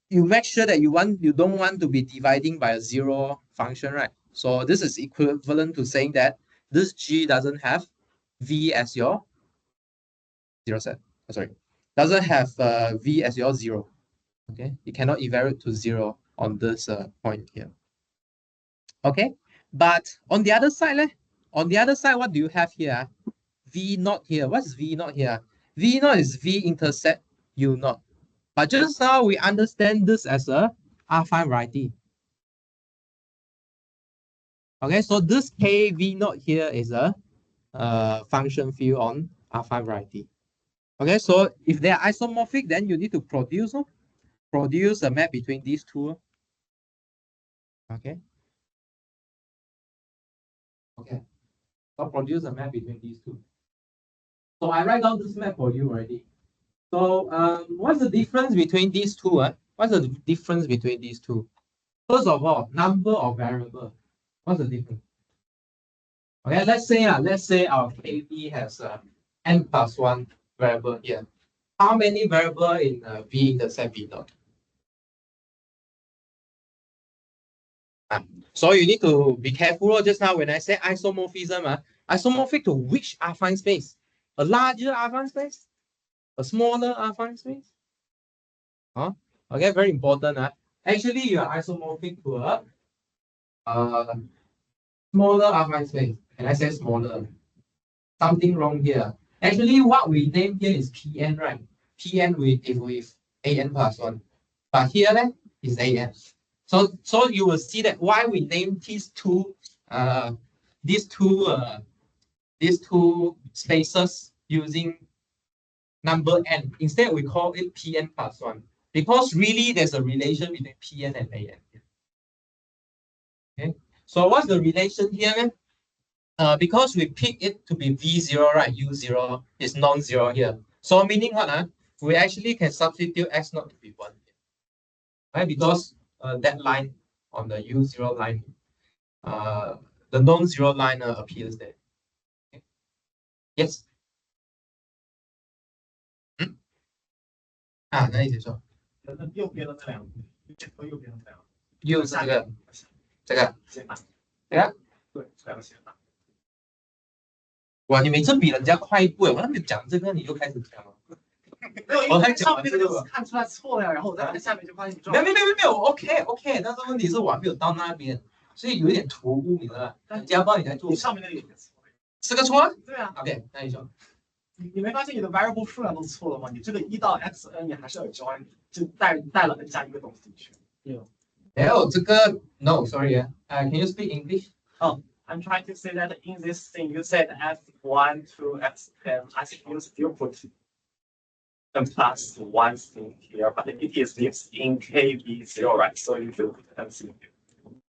you make sure that you don't want to be dividing by a zero function, right? So this is equivalent to saying that this G doesn't have V as your zero set. Sorry, doesn't have V as your zero. Okay, it cannot evaluate to zero on this point here. Okay, but on the other side, on the other side, what do you have here? V naught here. What's V naught here? V naught is V intercept U naught. But just now we understand this as a affine variety. Okay, so this KV naught here is a function field on affine variety. Okay, so if they are isomorphic, then you need to produce a map between these two. Okay. Okay. So produce a map between these two. So I write down this map for you already. So what's the difference between these two? What's the difference between these two? First of all, number of variable. What's the difference? Okay, let's say our KV has n plus 1 variable here. How many variable in V intercept V naught? So you need to be careful just now when I say isomorphism. Isomorphic to which affine space? A larger affine space? A smaller affine space? Huh? Okay, very important. Actually, you are isomorphic to a smaller affine space. And I say smaller. Something wrong here. Actually, what we name here is Pn, right? Pn with an plus 1. But here is an. So you will see that why we name these two spaces using number n. Instead, we call it Pn plus 1. Because really there's a relation between Pn and an. Okay. So what's the relation here? Because we pick it to be V0, right? U0 is non-zero here. So meaning what? We actually can substitute x0 to be 1. Right? Because that line on the U0 line, the non-zero line appears there. Okay. Yes. 那你解说。右边的那两个，右边的那两个。右是这个。先打。对，两个先打。哇，你每次比人家快一步，我还没讲这个你就开始讲了。我还上面这个看出来错了，然后我在看下面就发现你没有 ，OK， 但是问题是我还没有到那边，所以有点突兀，你知道吧？但家帮你在做，你上面那个也错，是个错？对啊。OK， 那你说，你没发现你的 variable 数量都错了吗？你这个1到 xn 你还是要 join， 就带了 n 加一个东西进去。没有这个 ，No，sorry，can you speak English？ Oh, I'm trying to say that in this thing you said f1 to xn, I think you still put n plus 1 thing here, but it is lives in kv0, right? So you should put n thing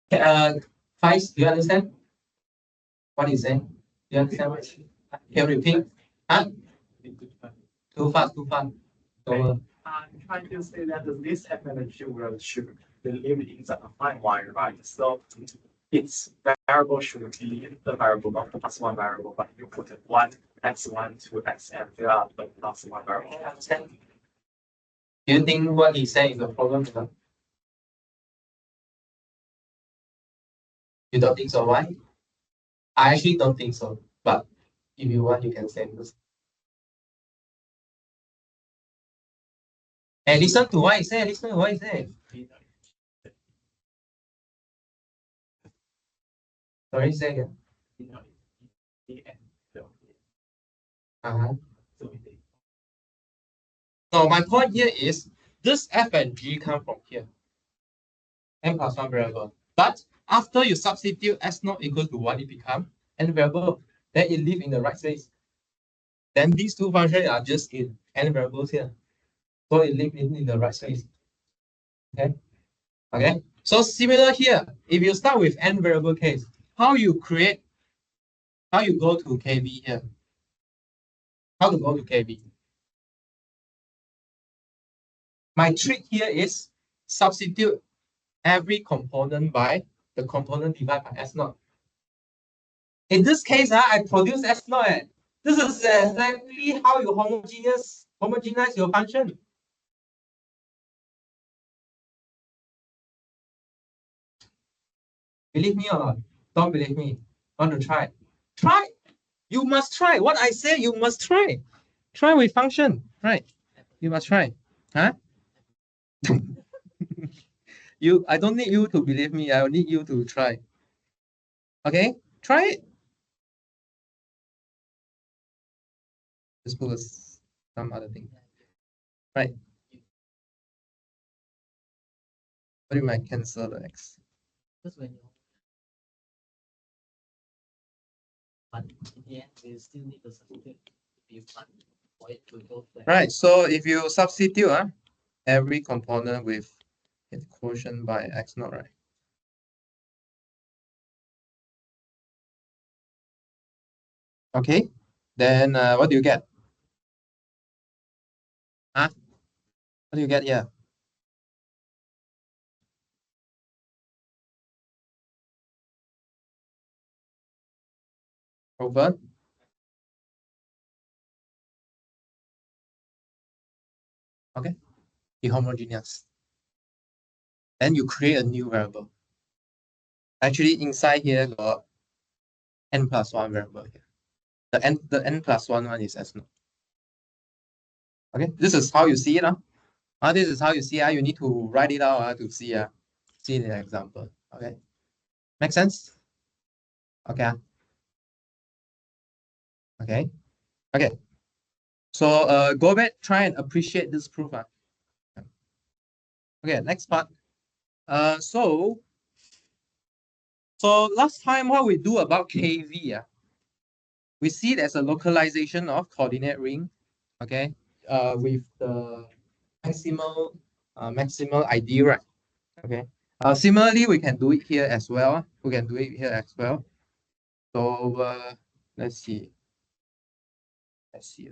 here. Faiz, do you understand what he's saying? Do you understand what? Can you repeat? Too fast. Okay. I'm trying to say that this f and g should live in the affine one, right? So its variable should be the variable, not the plus 1 variable, but you put 1 x1 to xn, there are the plus 1 variable. Understand? Do you think what he's saying is a problem? You don't think so? Why? I actually don't think so. But if you want, you can say this. Hey, listen to what he said. Sorry, say again. So my point here is this f and g come from here. N plus 1 variable. But after you substitute s0 equals to 1, it becomes n variable. Then it lives in the right space. Then these two functions are just in n variables here. So it lives in the right space. Okay? So similar here, if you start with n variable case, how you go to KV here? How to go to KV? My trick here is substitute every component by the component divided by S naught. In this case, I produce S naught. This is exactly how you homogenize your function. Believe me or not? Don't believe me. Want to try? Try. You must try. What I say, you must try. Try with function, right? You must try. Huh? I don't need you to believe me. I need you to try. Okay? Try it. Just put some other thing. Right. But you might cancel the X. But in the end, we still need to substitute for it to go there. Right. So if you substitute every component with its quotient by X naught, right? Okay. Then what do you get? Huh? What do you get here? Over. Okay. The homogeneous. Then you create a new variable. Actually, inside here got n plus 1 variable here. The n plus 1 one is S naught. Okay, this is how you see it. This is how you see. You need to write it out to see the example. Okay, make sense? Okay. Okay. Okay. So go back, try and appreciate this proof. Okay, next part. So last time what we do about KV, we see it as a localization of coordinate ring. Okay, with the maximal ID, right? Okay. Similarly, we can do it here as well. We can do it here as well. So let's see. Let's see.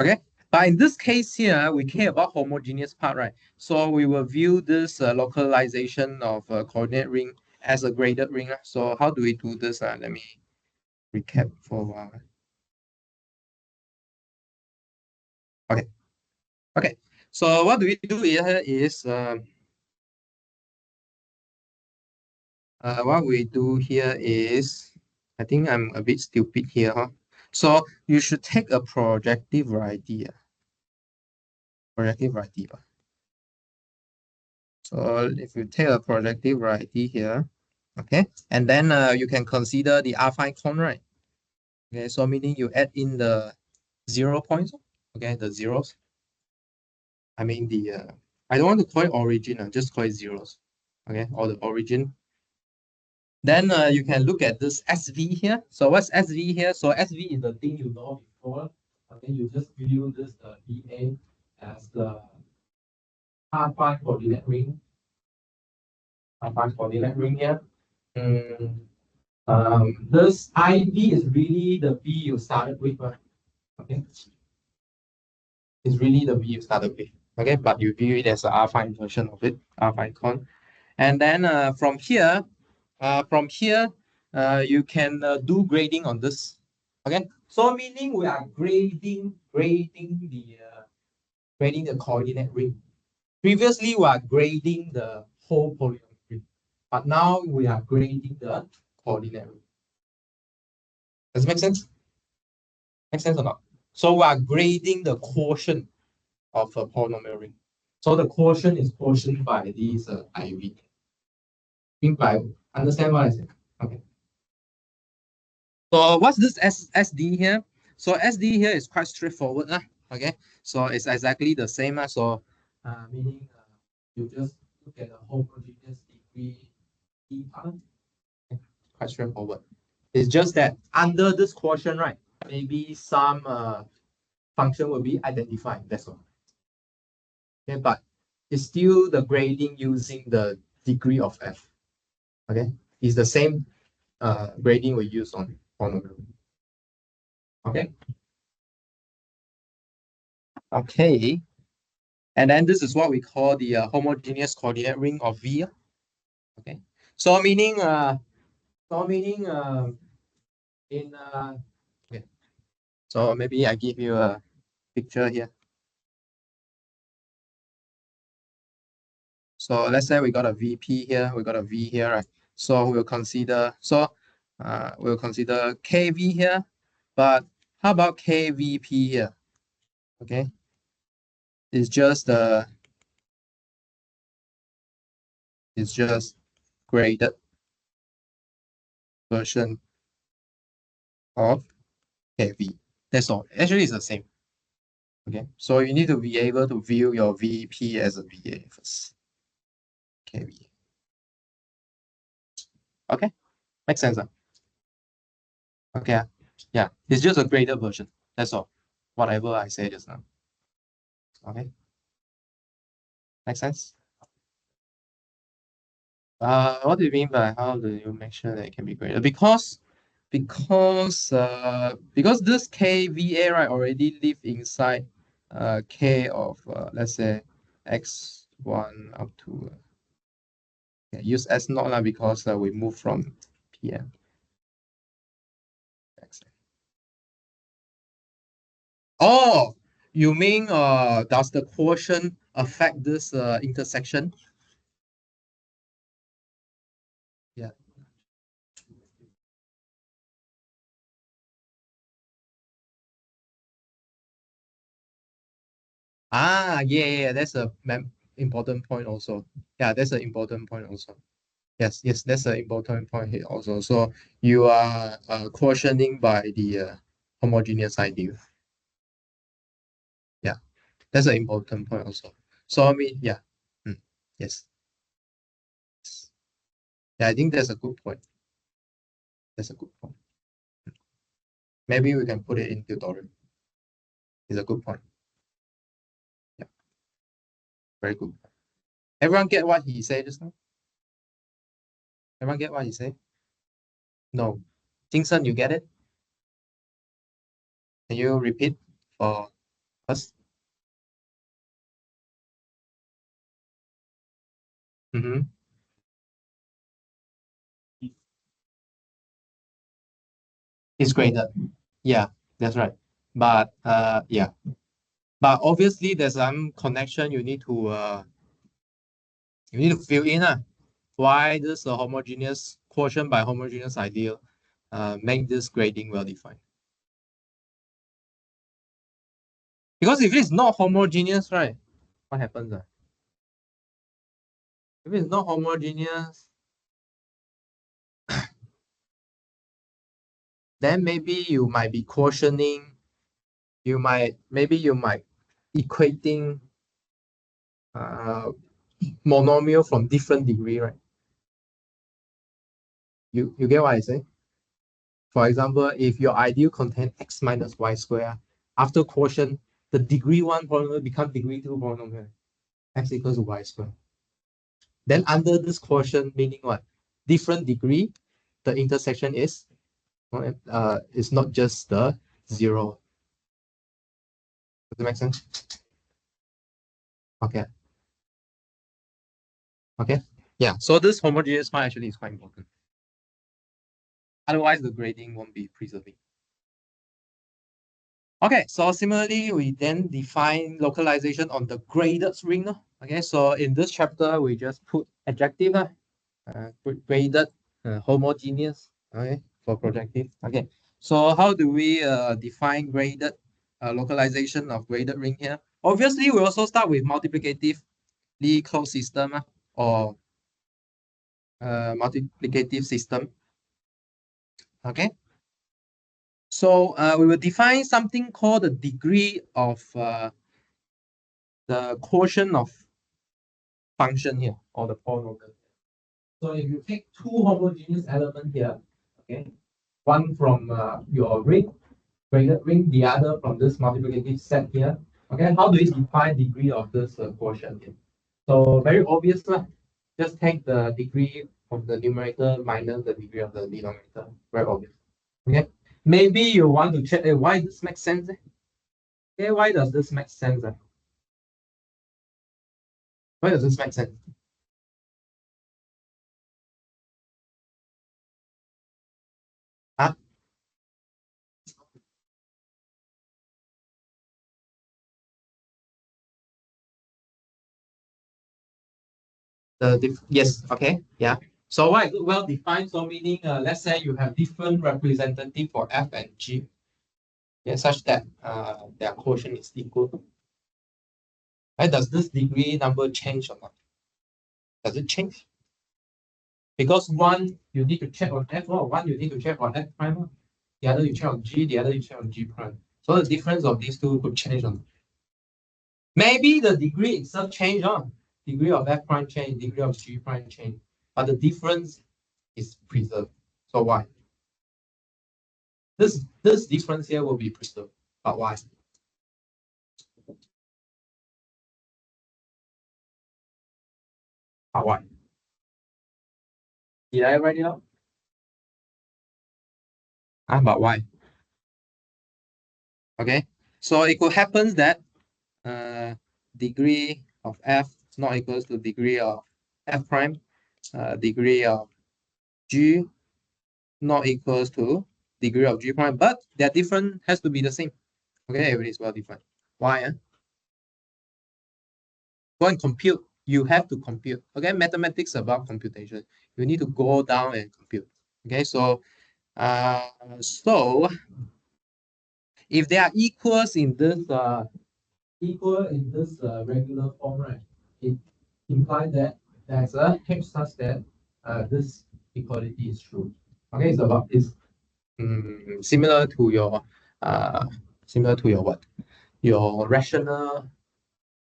Okay. But in this case here, we care about homogeneous part, right? So we will view this localization of coordinate ring as a graded ring. So how do we do this? Let me recap for a while. Okay. Okay. So what do we do here is what we do here is, I think I'm a bit stupid here, huh? So you should take a projective variety. Projective variety. So if you take a projective variety here, okay, and then you can consider the affine cone, right? Okay, so meaning you add in the 0 points, okay, the zeros. I mean I don't want to call it origin, just call it zeros, okay, or the origin. Then you can look at this SV here. So what's SV here? So SV is the thing you know before. Okay, you just view this VA as the affine coordinate ring. Affine coordinate ring here. This IV is really the V you started with, right? Okay, it's really the V you started with. Okay, but you view it as an affine version of it, affine con. And then from here, you can do grading on this. Okay, so meaning we are grading the coordinate ring. Previously, we are grading the whole polynomial ring, but now we are grading the coordinate ring. Does it make sense? Make sense or not? So we are grading the quotient of a polynomial ring. So the quotient is quotient by these IV. Understand what I said? Okay. So what's this SD here? So SD here is quite straightforward. Okay. So it's exactly the same. So meaning you just look at the homogeneous degree E part. Okay. Quite straightforward. It's just that under this quotient, right? maybe some function will be identified. That's all. Okay, but it's still the grading using the degree of f. Okay, it's the same grading we use on polynomial. Okay. Okay. And then this is what we call the homogeneous coordinate ring of V. Okay. So meaning in okay. So maybe I give you a picture here. So let's say we got a VP here, we got a V here, right? So we'll consider KV here, but how about KVP here? Okay. It's just graded version of KV. That's all. Actually, it's the same. Okay, so you need to be able to view your VP as a VA first. KV. Okay, makes sense. Okay, yeah, it's just a graded version. That's all. Whatever I said just now. Okay, makes sense. What do you mean by how do you make sure that it can be graded? Because this KVA right already live inside K of let's say x1 up to use S naught because we move from PM. Oh, you mean does the quotient affect this intersection? Yeah. Yeah, that's a important point also. Yeah, that's an important point also. Yes, that's an important point here also. So you are quotienting by the homogeneous ideal. Yeah, that's an important point also. So I mean, yeah, yes. Yeah, I think that's a good point. That's a good point. Maybe we can put it in tutorial. It's a good point. Yeah, very good. Everyone get what he said just now? Everyone get what he said? No. Jingsen, you get it? Can you repeat for us? Mm-hmm. It's graded. Yeah, that's right. But yeah. But obviously there's some connection you need to fill in why this homogeneous quotient by homogeneous ideal make this grading well defined. Because if it's not homogeneous, right, what happens? If it's not homogeneous, then maybe you might be quotienting, you might equating monomial from different degree, right? You get what I say? For example, if your ideal contain x minus y square, after quotient, the degree 1 polynomial becomes degree 2 polynomial, x equals to y square. Then under this quotient, meaning what? Different degree, the intersection is not just the 0. Does that make sense? Okay. Okay. Yeah. So this homogeneous part actually is quite important. Otherwise, the grading won't be preserving. Okay, so similarly, we then define localization on the graded ring. Okay, so in this chapter, we just put adjective, graded, homogeneous, okay, for projective. Okay, so how do we define graded localization of graded ring here? Obviously, we also start with multiplicatively closed system or multiplicative system. Okay. So we will define something called the degree of the quotient of function here, or the polynomial. So if you take two homogeneous elements here, okay, one from your ring graded ring, the other from this multiplicative set here. Okay, how do we define degree of this quotient here? So very obvious lah. Just take the degree of the numerator minus the degree of the denominator. Very obvious. Okay. Maybe you want to check why this makes sense. Okay, why does this make sense? Why does this make sense? Huh? Yes, okay, yeah. So why is it well defined? So meaning, let's say you have different representative for f and g, yeah, such that their quotient is equal. Right? Does this degree number change or not? Does it change? Because one you need to check on f, or one you need to check on f prime, the other you check on g, the other you check on g prime. So the difference of these two could change on. Maybe the degree itself change on. Degree of f prime change, degree of g prime change, but the difference is preserved. So why? This difference here will be preserved. But why? But why? Did I write it out? But why? Okay. So it could happen that degree of f is not equals to degree of f prime, degree of g not equals to degree of g prime, but their difference has to be the same. Okay, it is well defined. Why? Go and compute. You have to compute. Okay, mathematics about computation. You need to go down and compute. Okay, so if they are equals in this regular form, right? It implies that there's a h such that this equality is true. Okay, it's about this. Similar to your what? Your rational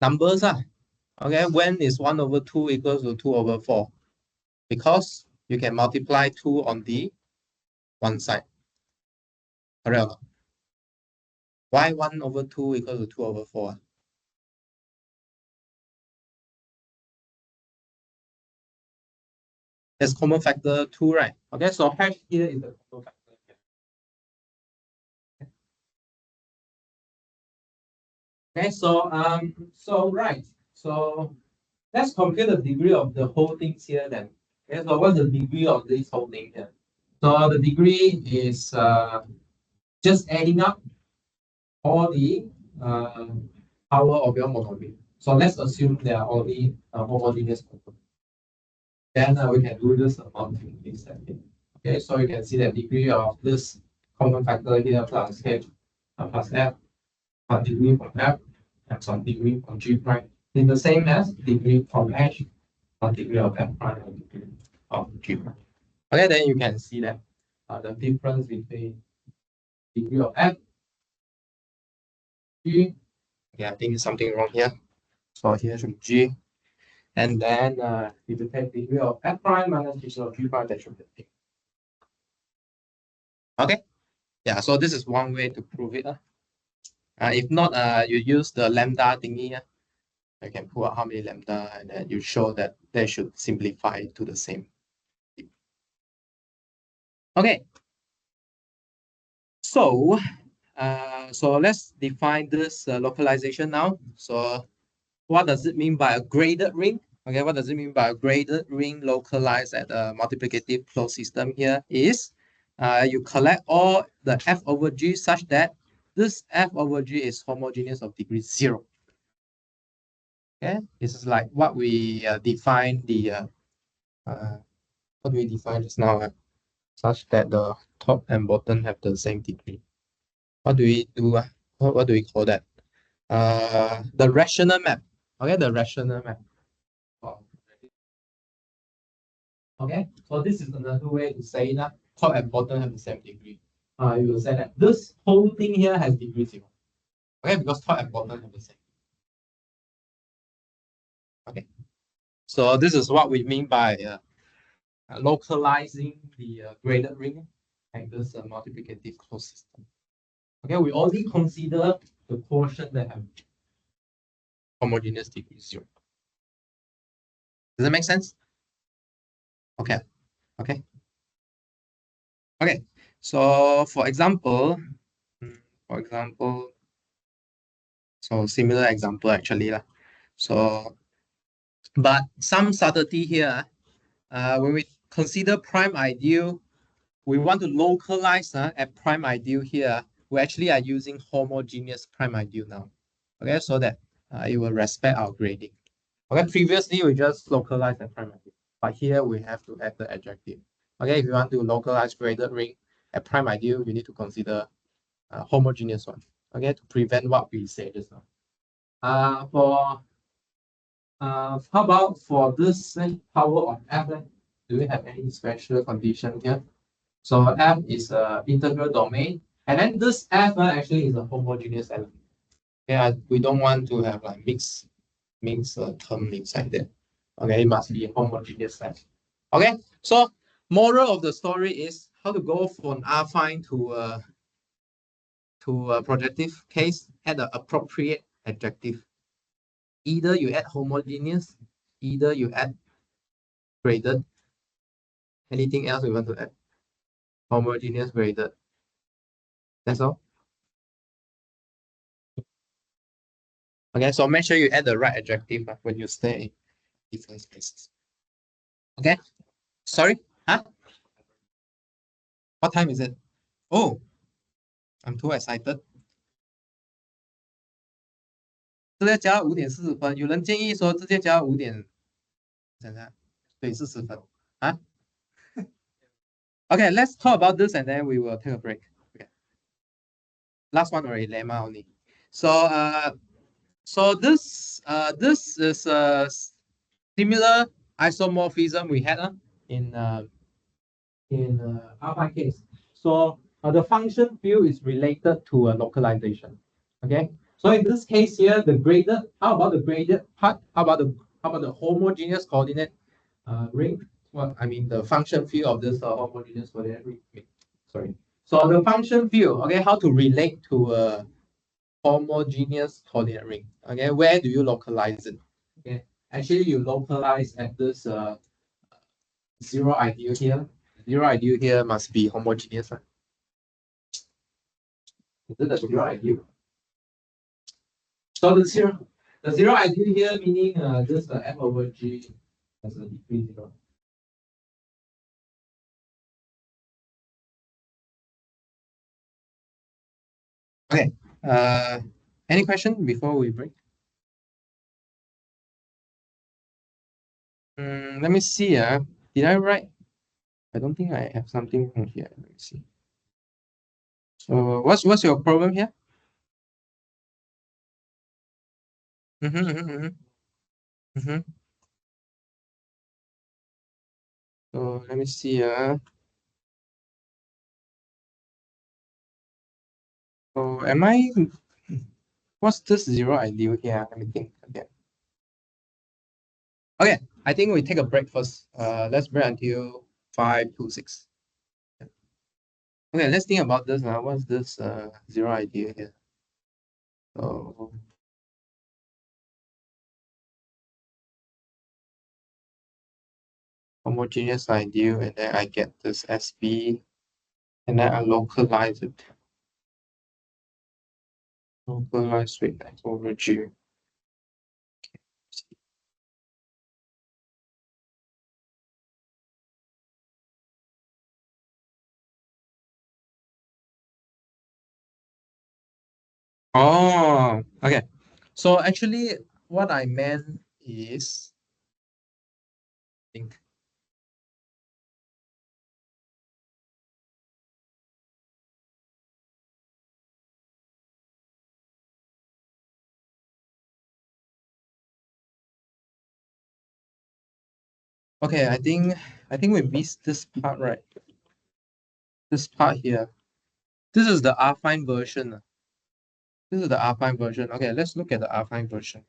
numbers. Okay, when is 1 over 2 equals to 2 over 4? Because you can multiply 2 on the one side. Correct or not? Why 1 over 2 equals to 2 over 4? There's common factor 2, right? Okay, so hash here is the common factor. Okay, so right. So let's compare the degree of the whole things here then. Okay, so what's the degree of this whole thing here? So the degree is just adding up all the power of your mononomial. So let's assume they are only homogeneous components. Then we can do this amount in this setting. Okay, so you can see the degree of this common factor here plus h plus f, plus degree from f, and some degree from g prime is the same as degree from h plus degree of f prime and degree of g prime. Okay, then you can see that the difference between degree of f, g. Okay, I think something wrong here. So here should be g. And then if you take degree of f prime minus degree of g prime, that should be p. Okay. Yeah, so this is one way to prove it. If not, you use the lambda thingy. You can pull out how many lambda, and then you show that they should simplify to the same. Okay. So, so let's define this localization now. So, what does it mean by a graded ring? Okay, what does it mean by a graded ring localized at a multiplicative closed system here is you collect all the f over g such that this f over g is homogeneous of degree 0. Okay, this is like what we define the what do we define just now? Such that the top and bottom have the same degree. What do we do? What do we call that? The rational map. Okay, the rational map. Okay, so this is another way to say that top and bottom have the same degree. You will say that this whole thing here has degree 0. Okay, because top and bottom have the same. Okay, so this is what we mean by localizing the graded ring and this multiplicative closed system. Okay, we only consider the quotient that have homogeneous degree 0. Does that make sense? Okay. Okay. Okay. So for example, for example, so similar example actually lah. So, but some subtlety here. When we consider prime ideal, we want to localize at prime ideal here. We actually are using homogeneous prime ideal now. Okay, so that it will respect our grading. Okay, previously we just localize at prime ideal, but here we have to add the adjective. Okay, if you want to localize graded ring at prime ideal, you need to consider homogeneous one. Okay, to prevent what we said just now. How about for this power of f? Do we have any special condition here? So f is a integral domain, and then this f actually is a homogeneous element. Yeah, we don't want to have like mixed term inside there. Okay, it must be a homogeneous set. Okay, so moral of the story is how to go from affine to a projective case. Add the appropriate adjective. Either you add homogeneous, either you add graded. Anything else we want to add? Homogeneous, graded. That's all. Okay, so make sure you add the right adjective when you stay in different spaces. Okay, sorry, huh? What time is it? Oh, I'm too excited. 直接加5:40，有人建议说直接加5点，想想，对，40分啊。Okay, let's talk about this and then we will take a break. Okay. Last one already, lemma only. So this is a similar isomorphism we had in alpha case. So the function field is related to a localization. Okay. So in this case here, the graded. How about the graded part? How about the homogeneous coordinate ring? Well, I mean the function field of this homogeneous coordinate ring. Sorry. So the function field. Okay, how to relate to a homogeneous coordinate ring. Okay, where do you localize it? Okay, actually you localize at this zero ideal here. Zero ideal here must be homogeneous. Is it the zero ideal? So the zero ideal here meaning this f over g has a degree 0. Okay. Any question before we break? Let me see. Did I write? I don't think I have something from here. Let me see. So what's your problem here? So let me see. So am I? What's this zero ideal here? Let me think again. Okay, I think we take a break first. Let's break until 5 to 6. Okay, let's think about this. What's this zero ideal here? So homogeneous ideal, and then I get this SB, and then I localize it. Localize with X over G. Oh, okay. So actually, what I meant is, I think. Okay, I think we missed this part, right? This part here. This is the affine version. This is the affine version. Okay, let's look at the affine version.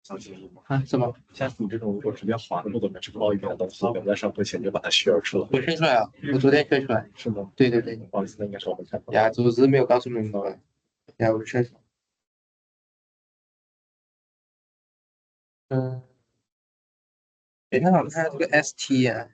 小建议吗？啊，什么？像你这种如果直接划那么多 metric 一遍的东西，我们在上课前就把它 share 出来。我选出来了，我昨天选出来。是吗？对对对，不好意思，那应该是我们看错。呀，组织没有告诉你们了。呀，我选。嗯，诶，那好像这个 ST 啊。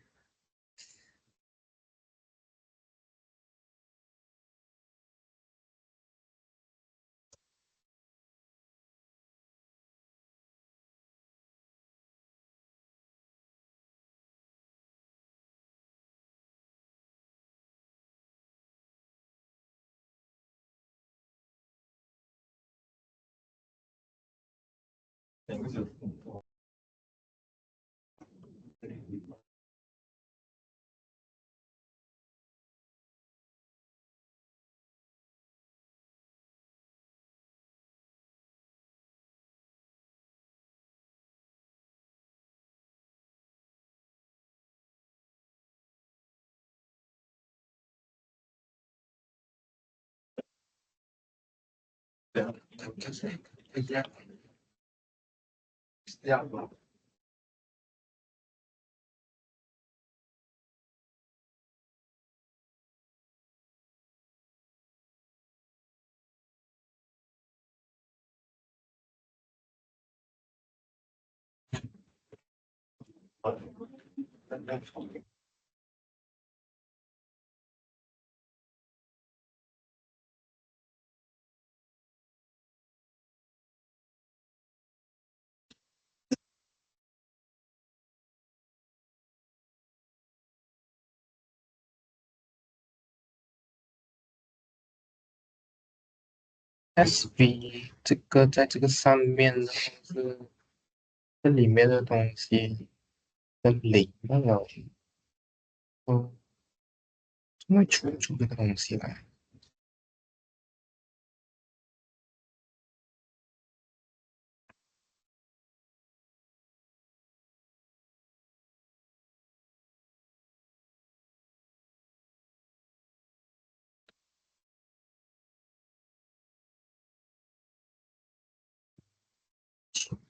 这样吧。SV 这个在这个上面的话是这里面的东西跟零那了，嗯，怎么会出这个东西来？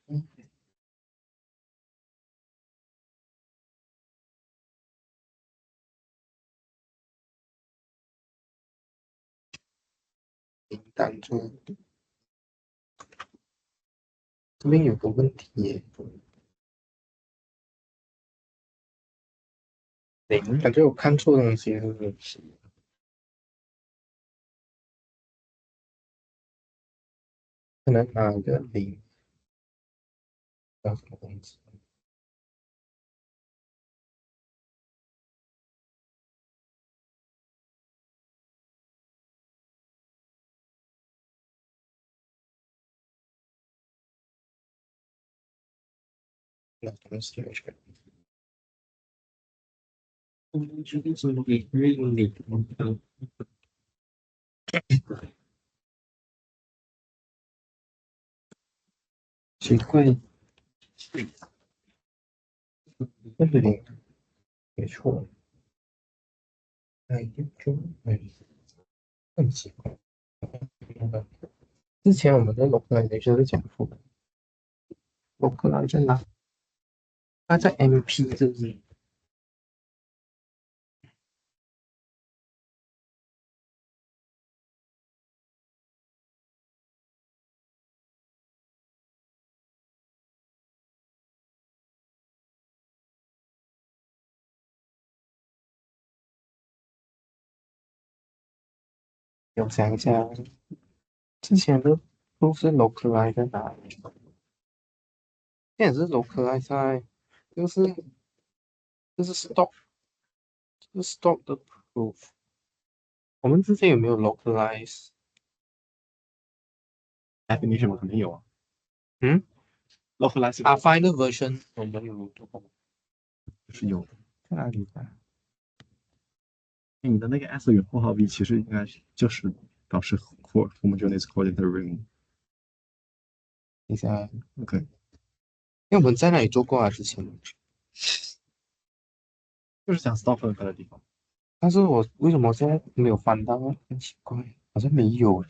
嗯，零当中这边有个问题耶，零感觉我看错东西是不是？可能哪个零叫什么东西？那东西我去。奇怪，那个零没错，哎，就哎，更奇怪。之前我们的 localization 是讲错的，localization 哪？它在 MP 是不是？我想一下，之前的都是 localize 在哪里？现在也是 localize 在，就是 stock，就是 stock 的 proof。我们之前有没有 localize？definition 肯定有啊嗯， ，localize 啊，final version 我们有做过吗？是有的。在哪里啊？你的那个 s 与括号 v 其实应该就是表示 core homogeneous coordinate ring。等一下，OK，因为我们在那里做过啊，之前。就是讲 stop 分开的地方。但是我为什么现在没有翻到啊？很奇怪，好像没有。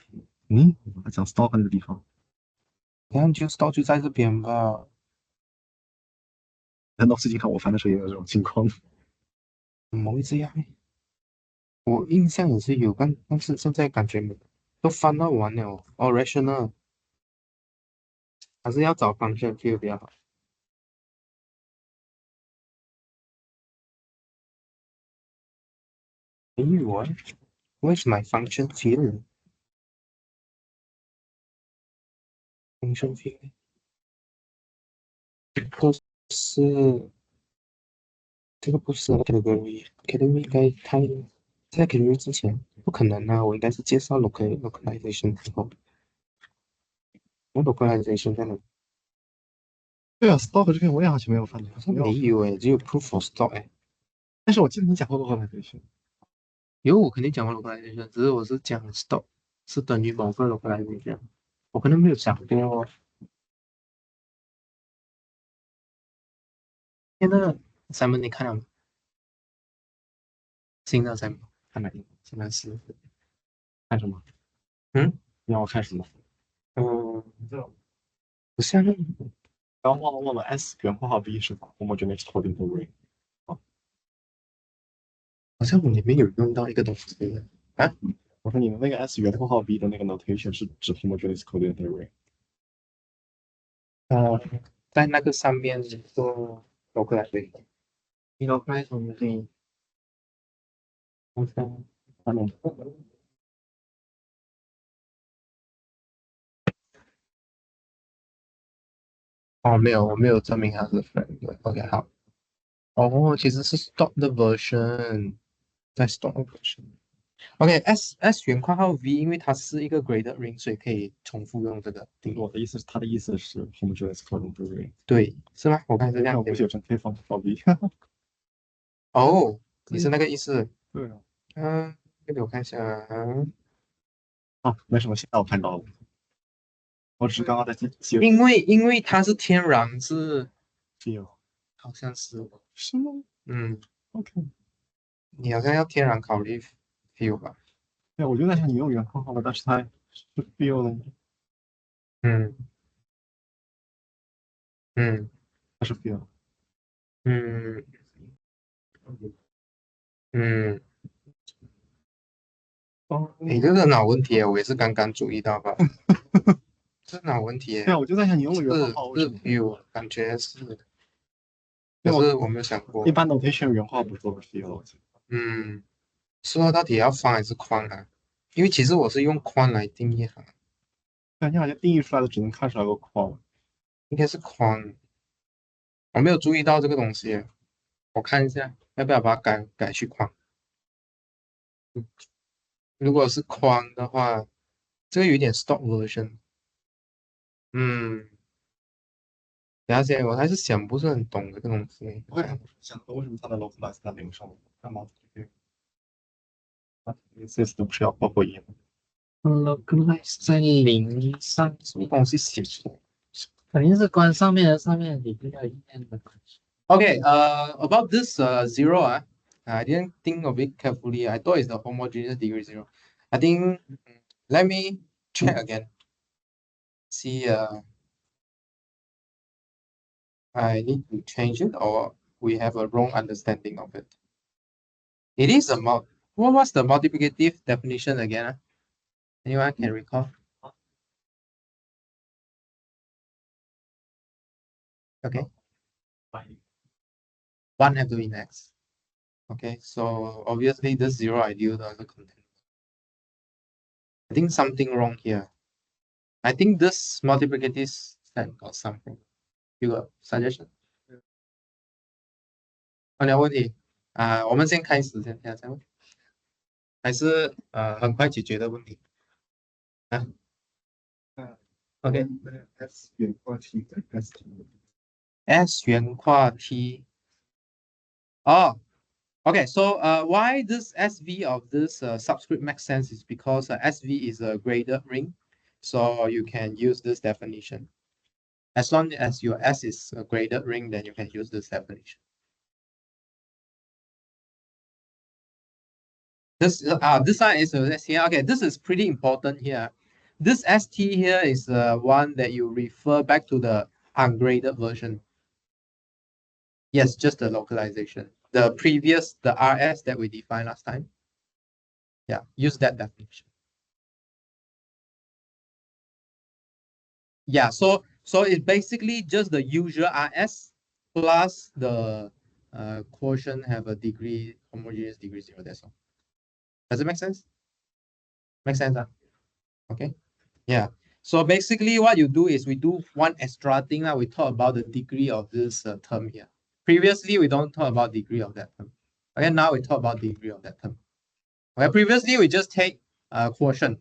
嗯，讲 stop 那个地方。然后就 stop 就在这边吧。难道最近看我翻的时候也有这种情况？怎么会这样呢？我印象也是有，但是现在感觉没都翻到完了。哦，rational 还是要找 function field 比较好。没有啊，Where's my function field? Function field 不是这个不是 category 应该在 category 之前不可能啊，我应该是介绍 localization 之后，我 localization 在哪？对啊，stock 这边我也好像没有翻到，好像没有诶，只有 proof of stock 诶。但是我记得你讲过 localization。有我肯定讲过 localization，只是我是讲 stock 是等于某个 localization，我可能没有讲过哦。现在 Simon 你看了吗？新的 Simon 看哪个？现在是看什么？嗯你让我看什么？不像刚忘了 S 原括号 B 是 homogeneous coding array。好像我里面有用到一个东西啊，我说你的那个 S 原括号 B 的那个 notation 是指 homogeneous coding array。呃，在那个上面做 localization，你 localize 什么东西？好像哦没有，我没有证明它是 friend，对，OK 好。哦，其实是 stock 的 version，在 stock 的 version。OK，S 原括号 V，因为它是一个 graded ring，所以可以重复用这个定义。我的意思是，他的意思是 homogeneous coding array。对，是吗？我看是这样写。那我不写成 K 方号 B。哦，你是对那个意思？对啊。这个我看一下啊。啊，没什么，现在我看到了。我只是刚刚在记因为它是天然是，，feel。好像是，是吗嗯，？OK。你好像要天然考虑 feel 吧？对，我就在想你用原括号了，但是它是 feel 呢，嗯嗯它是 feel。嗯嗯，哦，你这个脑问题啊，我也是刚刚注意到吧？这脑问题对啊，耶，我就在想你用了原括号为什是 么？feel，感觉是，对，我可是我没有想过，一般 notation 原括号不做 feel，我记得。嗯，说到底要方还是宽啊？因为其实我是用宽来定义它，对，你好像定义出来的只能看出来个框。应该是宽，我没有注意到这个东西耶，我看一下要不要把它改去宽。如果是宽的话，这个有一点 stock version。嗯，了解，我还是想不是很懂这个东西。我也想说，为什么它的 localize 在零上面？干嘛这个？它 exist 不是要包括一吗？localize 在零上，什么东西写错肯定是关上面的，上面里面有一面的关系。？Okay, about this zero, I didn't think of it carefully. I thought it's the homogeneous degree zero. I think let me check again. See, I need to change it or we have a wrong understanding of it. It is a what was the multiplicative definition again? Anyone can recall? Okay, one have to be next. Okay, so obviously this zero ideal doesn't contain. I think something wrong here. I think this multiplicative set got something. You got suggestion? 你有问题啊？我们先开始先，再问，还是很快解决的问题啊？OK， S 原括 T 跟 S S 圆跨 T。哦，Okay, so why this SV of this subscript makes sense is because SV is a graded ring, so you can use this definition. As long as your S is a graded ring, then you can use this definition. This one is here. Okay, this is pretty important here. this ST here is one that you refer back to the ungraded version. Yes, just the localization. The previous, the RS that we defined last time. Yeah, use that definition. Yeah, so it's basically just the usual RS plus the quotient have a degree, homogeneous degree 0. That's all. Does it make sense? Make sense? Okay. Yeah. So basically what you do is we do one extra thing. We talk about the degree of this term here. Previously, we don't talk about degree of that term. Okay, now we talk about degree of that term. Okay, previously we just take quotient.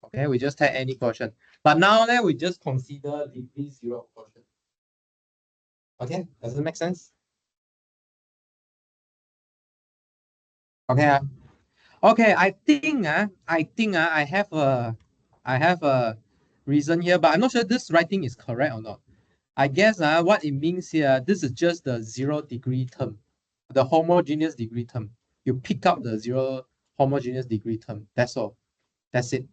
Okay, we just take any quotient. But now then we just consider degree 0 quotient. Okay, does it make sense? Okay. Okay, I have a reason here, but I'm not sure this writing is correct or not. I guess what it means here, this is just the 0 degree term, the homogeneous degree term. You pick up the 0 homogeneous degree term. That's all. That's it.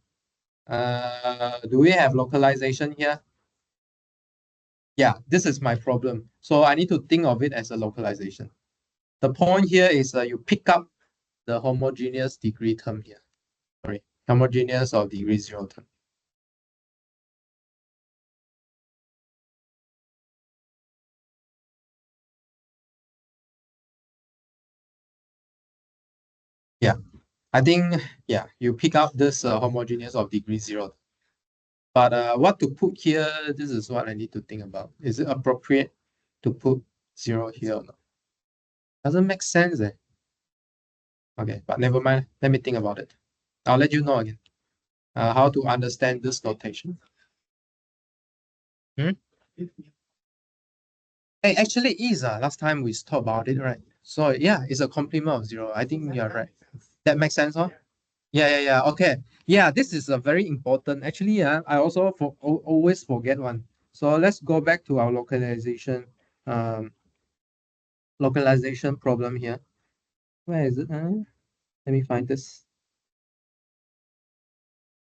Do we have localization here? Yeah, this is my problem. So I need to think of it as a localization. The point here is you pick up the homogeneous degree term here. Sorry, homogeneous or degree 0 term. Yeah, I think, yeah, you pick up this homogeneous of degree 0. But what to put here, this is what I need to think about. Is it appropriate to put 0 here or not? Doesn't make sense. Okay, but never mind. Let me think about it. I'll let you know again how to understand this notation. Hmm? Hey, actually it is. Last time we talked about it, right? So yeah, it's a complement of 0. I think you're right. That makes sense, huh? Yeah. Okay. Yeah, this is a very important. Actually, I also always forget one. So let's go back to our localization problem here. Where is it? Let me find this.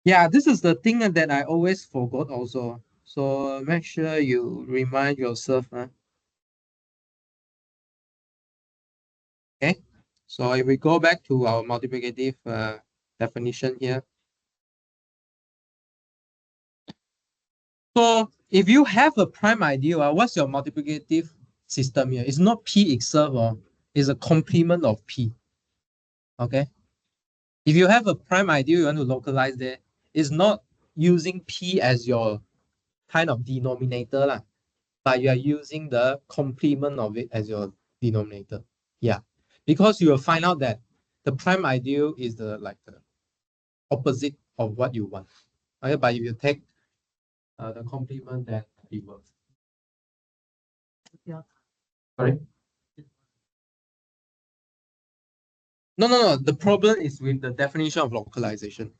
Yeah, this is the thing that I always forgot also. So make sure you remind yourself. Okay. So if we go back to our multiplicative definition here. So if you have a prime ideal, what's your multiplicative system here? It's not P itself, or it's a complement of P. Okay. If you have a prime ideal, you want to localize there, it's not using P as your kind of denominator, lah, but you are using the complement of it as your denominator. Yeah. Because you will find out that the prime ideal is the opposite of what you want. Okay, but if you take the complement, then it works. Yeah. Sorry? No. The problem is with the definition of localization.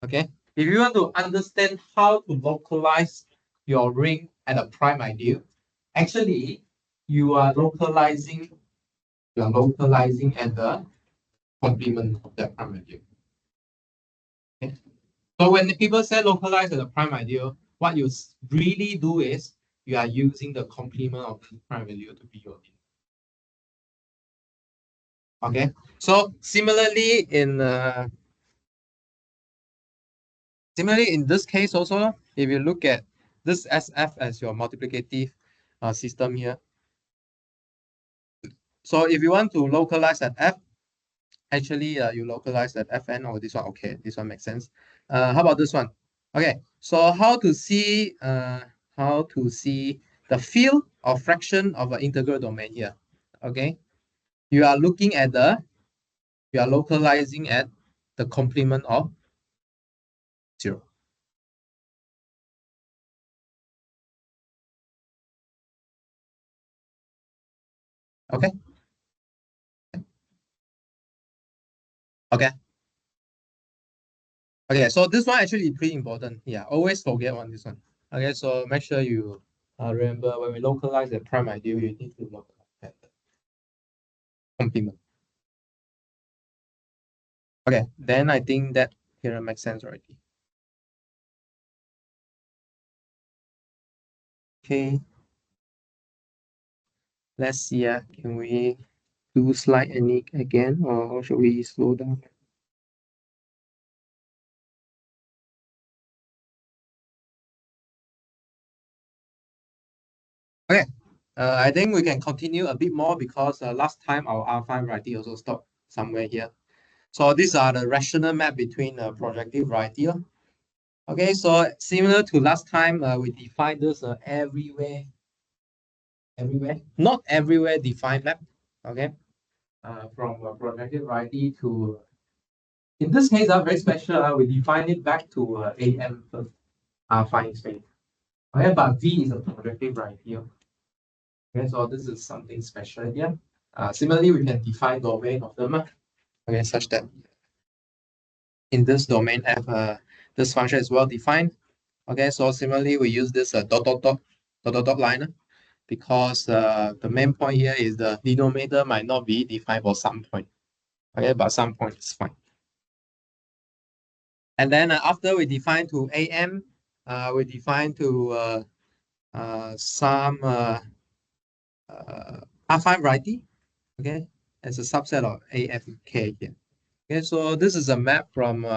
Okay. If you want to understand how to localize your ring at a prime ideal, actually you are localizing at the complement of that prime ideal. Okay. So when the people say localize at the prime ideal, what you really do is you are using the complement of the prime ideal to be your. Okay. So similarly in this case also, if you look at this SF as your multiplicative system here. So if you want to localize at F, actually you localize at Fn or this one. Okay, this one makes sense. How about this one? Okay, so how to see the field or fraction of an integral domain here? Okay, you are localizing at the complement of 0. Okay. Okay. Okay, so this one actually pretty important. Yeah, always forget this one. Okay, so make sure you remember when we localize the prime ideal, you need to localize that complement. Okay, then I think that here makes sense already. Okay. Let's see. Can we do slide any again, or should we slow down? Okay. I think we can continue a bit more because last time our R5 variety also stopped somewhere here. So these are the rational map between projective variety. Okay, so similar to last time, we defined this everywhere, not everywhere defined map. Okay, from projective variety to, in this case, very special. We define it back to AM first, fine space. Okay, but V is a projective variety. Okay, so this is something special here. Similarly, we can define domain of them. Okay, such that in this domain F, this function is well defined. Okay, so similarly, we use this dot line because the main point here is the denominator might not be defined for some point. Okay, but some point is fine. And then after we define to AM, we define to some R5 variety. Okay, as a subset of AFK here. Okay, so this is a map from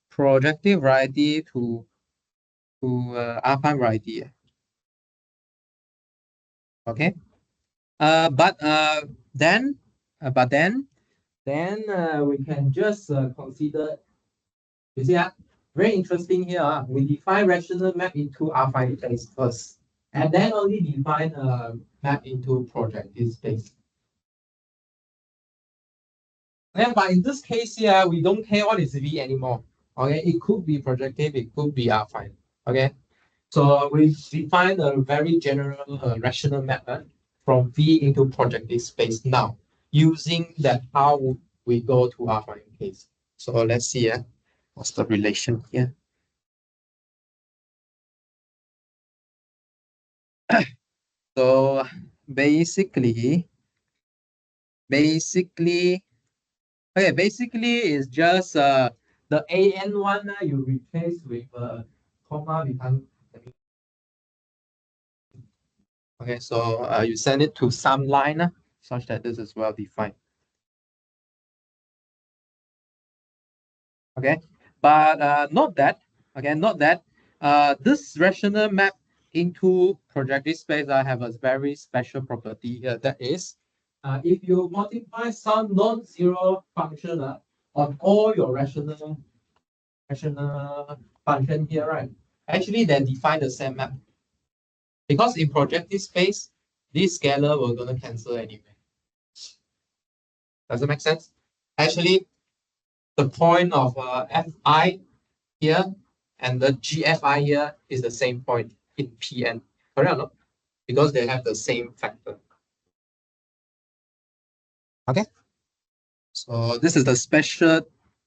projective variety to R5 variety. Okay, but then we can just consider. You see, very interesting here. We define rational map into R5 space first, and then only define map into projective space. Yeah, but in this case here, we don't care what is V anymore. Okay, it could be projective, it could be R5. Okay, so we define a very general rational map from V into projective space now, using that how we go to R5 case. So let's see what's the relation here. So basically, it's just the AN one you replace with comma become. Okay, so you send it to some line such that this is well defined. Okay, but not that. Okay, not that. This rational map into projective space have a very special property here. That is, if you multiply some non-zero function on all your rational function here, right? Actually, they define the same map. Because in projective space, this scalar we're gonna cancel anyway. Does it make sense? Actually, the point of Fi here and the GFI here is the same point in Pn. Correct or not? Because they have the same factor. Okay. So this is the special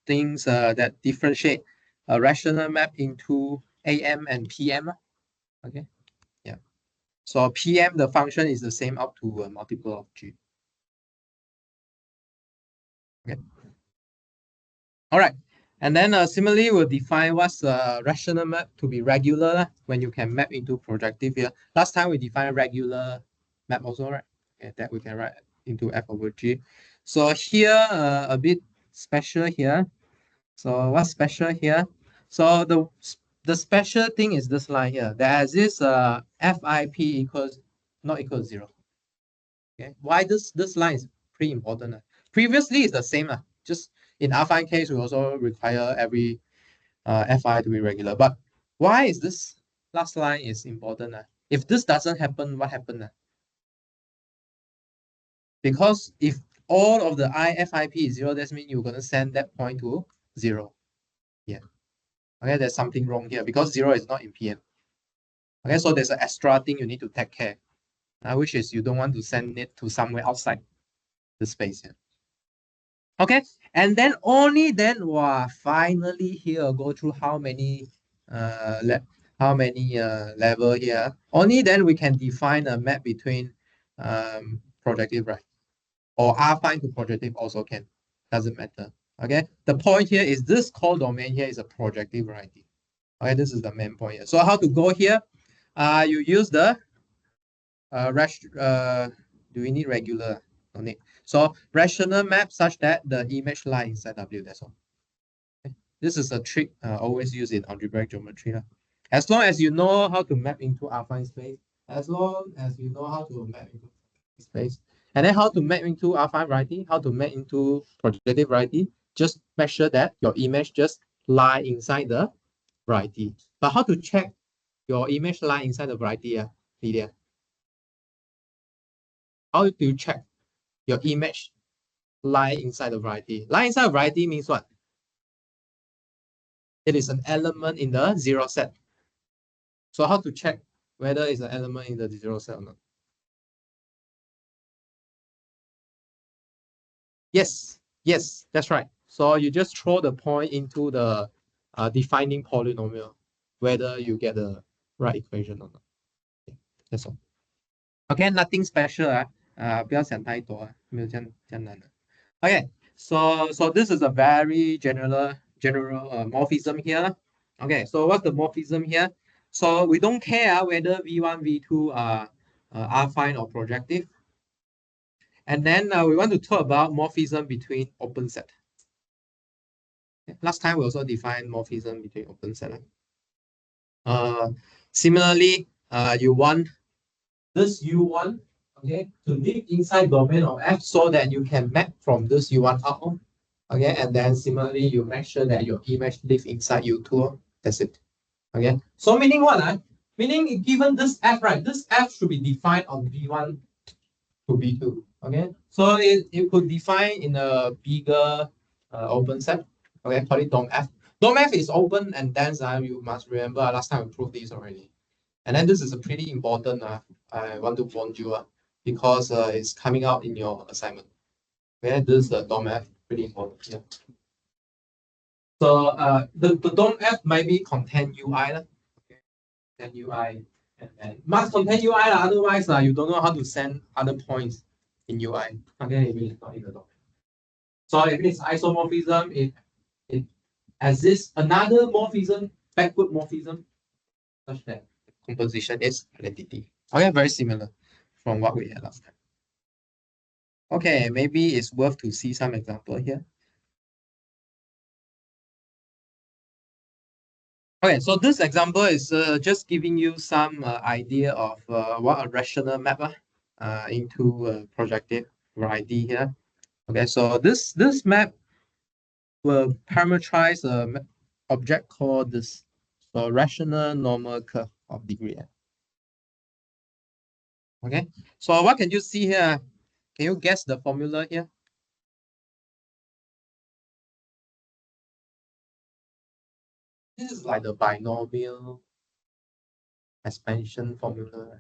things that differentiate a rational map into AM and PM. Okay. Yeah. So PM, the function is the same up to a multiple of G. Okay. All right. And then similarly, we'll define what's a rational map to be regular when you can map into projective here. Last time we defined regular map also, right? Okay, that we can write into F over G. So here, a bit special here. So what's special here? So the special thing is this line here. There is this FIP equals not equal to 0. Okay, why this line is pretty important. Previously, it's the same. Just in R5 case, we also require every Fi to be regular. But why is this last line is important? If this doesn't happen, what happened? Because if all of the IFIP is 0, that means you're going to send that point to 0. Yeah. Okay, there's something wrong here because 0 is not in PM. Okay, so there's an extra thing you need to take care, which is you don't want to send it to somewhere outside the space here. Okay, and then only then, wow, finally here go through how many level here. Only then we can define a map between projective, right? Or R5 to projective also can. Doesn't matter. Okay, the point here is this core domain here is a projective variety. Okay, this is the main point here. So how to go here? You use the Do we need regular? No need. So rational map such that the image lie inside W. That's all. Okay. This is a trick always used in algebraic geometry. As long as you know how to map into affine space, as long as you know how to map into space, and then how to map into affine variety, how to map into projective variety, just make sure that your image just lie inside the variety. But how to check your image lie inside the variety, Lydia? How do you check your image lie inside the variety? Lie inside the variety means what? It is an element in the zero set. So how to check whether it's an element in the zero set or not? Yes, yes, that's right. So you just throw the point into the defining polynomial, whether you get the right equation or not. Okay, that's all. Okay, nothing special 不要想太多没有这样难的。Okay, so this is a very general morphism here. Okay, so what's the morphism here? So we don't care whether V1, V2 are affine or projective. And then we want to talk about morphism between open set. Last time we also defined morphism between open set. Similarly, you want this U1, okay, to live inside domain of F so that you can map from this U1 out. Okay, and then similarly, you make sure that your image lives inside U2. That's it. Okay, so meaning what? Meaning given this F, right? This F should be defined on V1 to V2. Okay, so it could define in a bigger open set. Okay, call it DOM F. DOM F is open and dense. You must remember last time we proved this already. And then this is a pretty important. I want to warn you because it's coming out in your assignment. Okay, this is the DOM F, pretty important here. So the DOM F maybe contain UI. Okay, contain UI and must contain UI. Otherwise, you don't know how to send other points in UI. Okay, if it's not in the DOM. So if it's isomorphism, it exists another morphism, backward morphism, such that the composition is identity. Okay, very similar from what we had last time. Okay, maybe it's worth to see some example here. Okay, so this example is just giving you some idea of what a rational map into projective variety here. Okay, so this map will parameterize an object called this rational normal curve of degree n. Okay, so what can you see here? Can you guess the formula here? This is like the binomial expansion formula, right?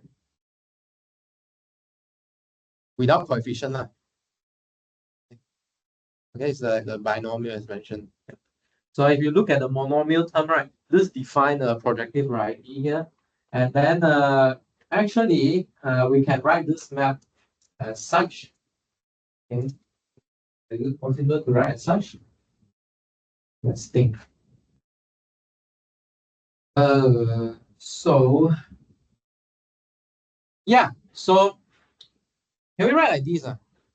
Without coefficient. Okay, it's like the binomial expansion. So if you look at the monomial term, right, this defines a projective variety here. And then actually, we can write this map as such. Okay. Is it possible to write as such? Let's think. So yeah, so can we write like this?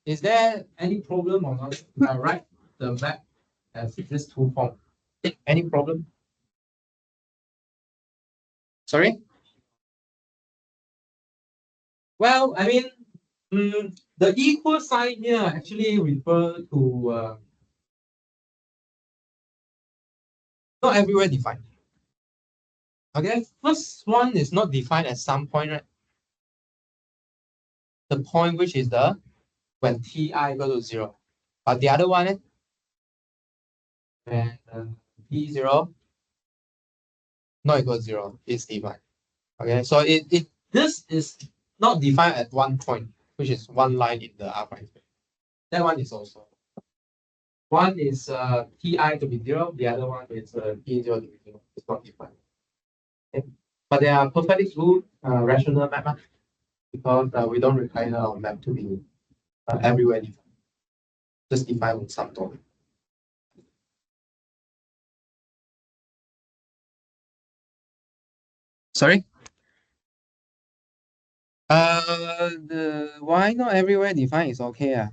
Is there any problem or not? I write the map as this two form. Any problem? Sorry? Well, I mean, the equal sign here actually refer to not everywhere defined. Okay, first one is not defined at some point, right? The point which is the when ti equal to 0. But the other one, when t0 not equal to 0 is defined. Okay, so this is not defined at one point, which is one line in the affine space. That one is also. One is ti to be 0, the other one is t0 to be 0. It's not defined. Okay? But they are perfectly good rational map because we don't require our map to be everywhere defined. Just define on some domain. Sorry? why not everywhere defined is okay.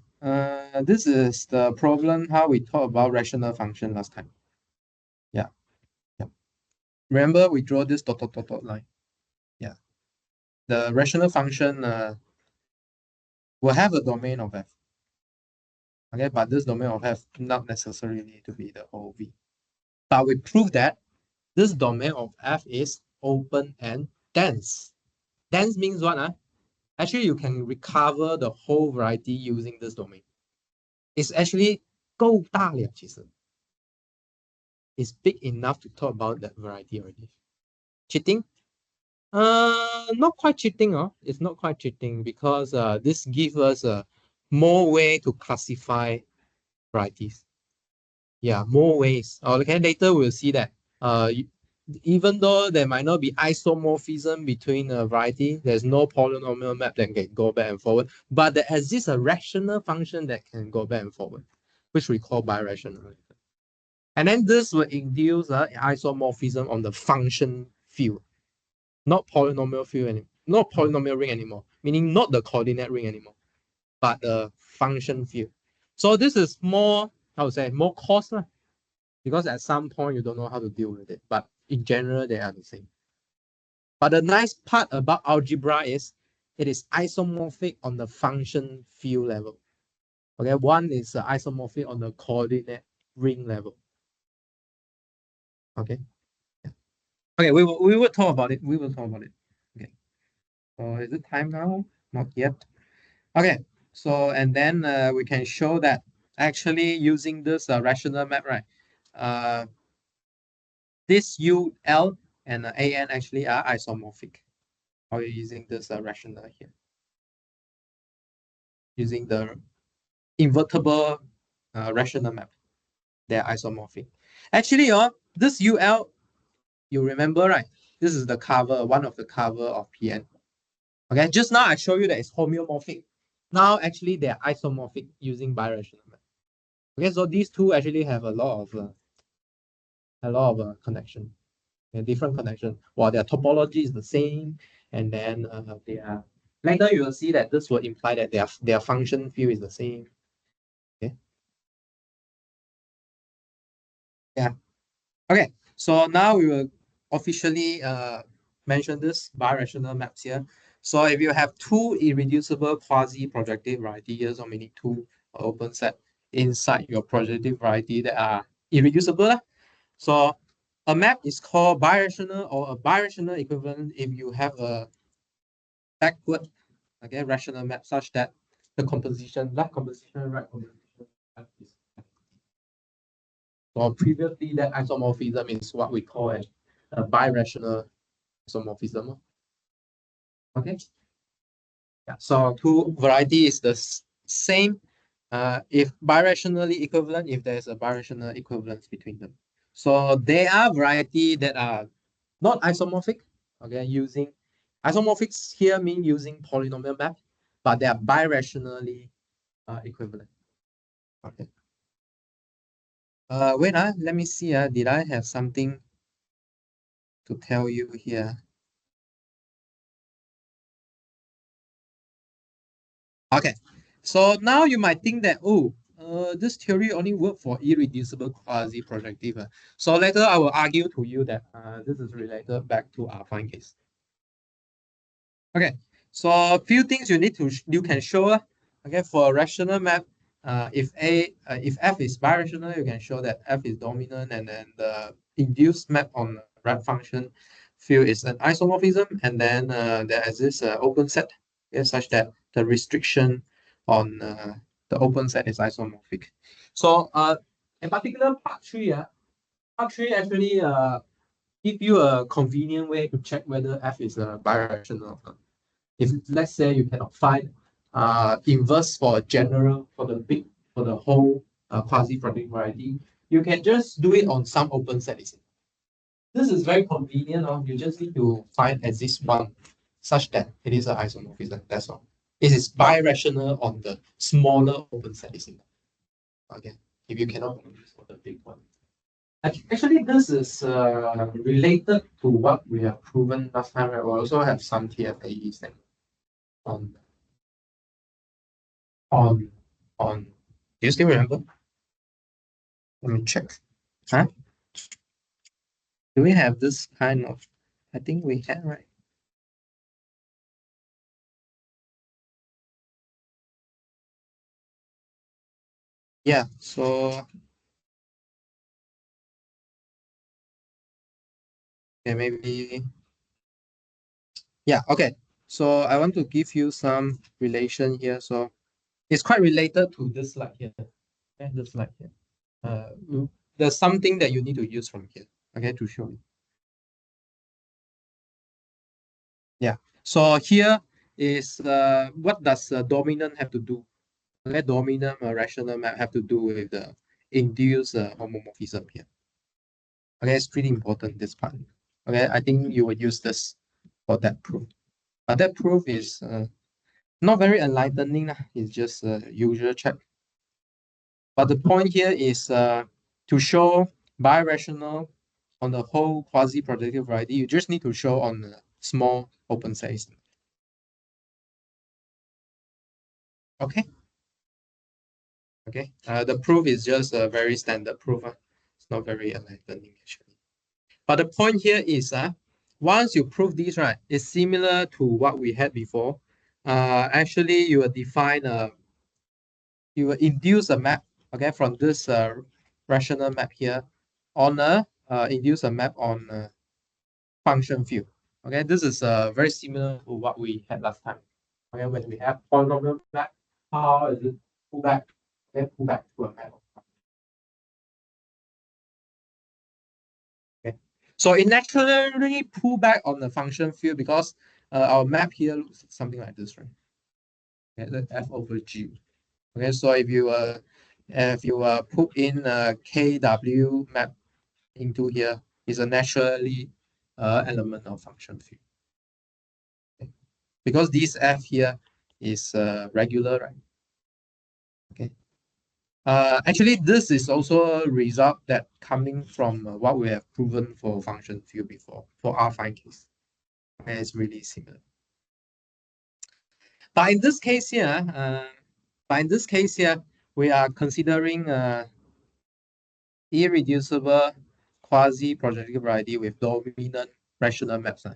This is the problem how we talked about rational function last time. Yeah. Yeah. Remember we draw this dot line. Yeah. The rational function will have a domain of f. Okay, but this domain of f not necessarily need to be the whole V. But we prove that this domain of f is open and dense. Dense means what? Actually, you can recover the whole variety using this domain. It's actually 够大了，其实 it's big enough to talk about that variety already. Cheating? Not quite cheating. It's not quite cheating because this gives us more way to classify varieties. Yeah, more ways. Okay, later we'll see that. Even though there might not be isomorphism between a variety, there's no polynomial map that can go back and forward, but there exists a rational function that can go back and forward, which we call birational. And then this will induce isomorphism on the function field, not polynomial field anymore, not polynomial ring anymore, meaning not the coordinate ring anymore, but the function field. So this is more, I would say, more cost, because at some point you don't know how to deal with it, but in general, they are the same. But the nice part about algebra is it is isomorphic on the function field level. Okay, one is isomorphic on the coordinate ring level. Okay. Yeah. Okay, we will talk about it. We will talk about it. Okay. So is it time now? Not yet. Okay. So and then we can show that actually using this rational map, right? This UL and AN actually are isomorphic. How are you using this rational here? Using the invertible rational map. They're isomorphic. Actually, this UL, you remember, right? This is the cover, one of the cover of PN. Okay, just now I show you that it's homeomorphic. Now, actually, they're isomorphic using birational map. Okay, so these two actually have a lot of connection, different connection. While their topology is the same, and then they are. Later, you will see that this will imply that their function field is the same. Okay. Yeah. Okay. So now we will officially mention this birational maps here. So if you have two irreducible quasi-projective varieties, or meaning two open set inside your projective variety that are irreducible. So a map is called birational or a birational equivalent if you have a backward, okay, rational map such that the composition, left composition, right composition is. So previously, that isomorphism is what we call a birational isomorphism. Okay. Yeah. So two variety is the same. If birationally equivalent, if there's a birational equivalence between them. So there are variety that are not isomorphic. Okay, using isomorphics here mean using polynomial map, but they are birationally equivalent. Okay. Wait, let me see. Did I have something to tell you here? Okay. So now you might think that, this theory only works for irreducible quasi-projective. So later I will argue to you that this is related back to our affine case. Okay. So a few things you can show. Okay, for a rational map, if f is birational, you can show that f is dominant, and then the induced map on the right function field is an isomorphism, and then there is this open set, such that the restriction on the open set is isomorphic. So in particular, part 3, part 3 actually give you a convenient way to check whether f is birational or not. If let's say you cannot find inverse for the whole quasi-projective variety, you can just do it on some open set. This is very convenient. You just need to find at least one such that it is an isomorphism. That's all. It is birational on the smaller open set. Okay. If you cannot produce for the big one. Actually, this is related to what we have proven last time. We also have some TFAEs on on do you still remember? Let me check. Huh? Do we have this kind of, I think we had, right? Yeah, so okay, maybe yeah, okay. So I want to give you some relation here. So it's quite related to this slide here. Okay, this slide here. There's something that you need to use from here, okay, to show you. Yeah. So here is what does dominant have to do? Okay, dominant rational map have to do with the induced homomorphism here. Okay, it's pretty important this part. Okay, I think you will use this for that proof. But that proof is not very enlightening. It's just a usual check. But the point here is to show birational on the whole quasi-projective variety, you just need to show on a small open space. Okay. Okay. The proof is just a very standard proof. It's not very enlightening actually. But the point here is once you prove this, right, it's similar to what we had before. Actually, you will define you will induce a map, okay, from this rational map here on a induce a map on a function field. Okay, this is very similar to what we had last time. Okay, when we have polynomial map, how is it pull back? Okay, pull back to a map. Okay, so it naturally pull back on the function field because our map here looks something like this, right? Okay, the f over g. Okay, so if you put in a kw map into here, is a naturally element of function field. Okay? Because this f here is regular, right? Okay. Actually, this is also a result that coming from what we have proven for function field before for affine case. Okay, it's really similar. But in this case here, we are considering irreducible quasi-projective variety with dominant rational maps.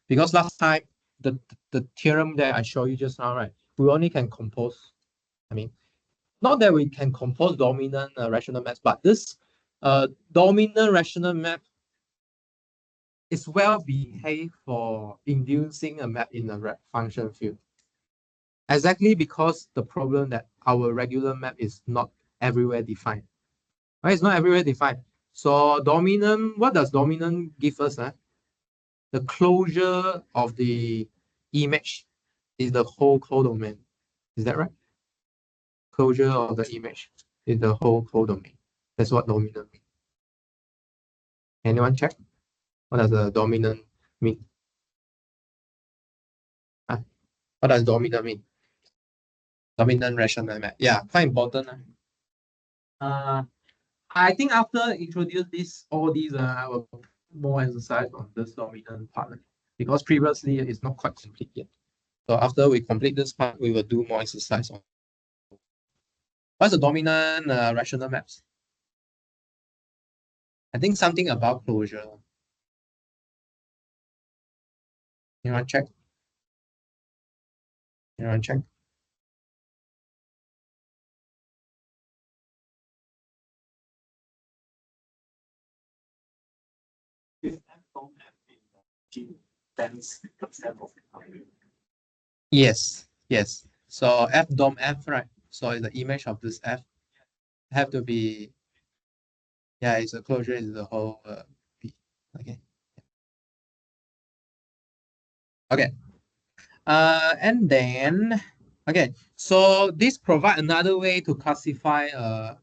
Because last time the theorem that I showed you just now, right? We only can compose. I mean, not that we can compose dominant rational maps, but this dominant rational map is well behaved for inducing a map in a function field. Exactly because the problem that our regular map is not everywhere defined. Right? It's not everywhere defined. So dominant, what does dominant give us? The closure of the image is the whole codomain. Is that right? Closure of the image is the whole codomain. That's what dominant means. Anyone check? What does the dominant mean? What does dominant mean? Dominant rational map. Yeah, quite important. Uh, I think after introduce this, all these, I will put more exercise on this dominant part because previously it's not quite complete yet. So after we complete this part, we will do more exercise on what's the dominant rational maps. I think something about closure. You want to check? You want to check? If f don't have in G, then it's concept of Yes, yes. So f dom f, right? So the image of this f have to be, yeah, it's a closure is the whole p. Okay. Okay. And then okay, so this provide another way to classify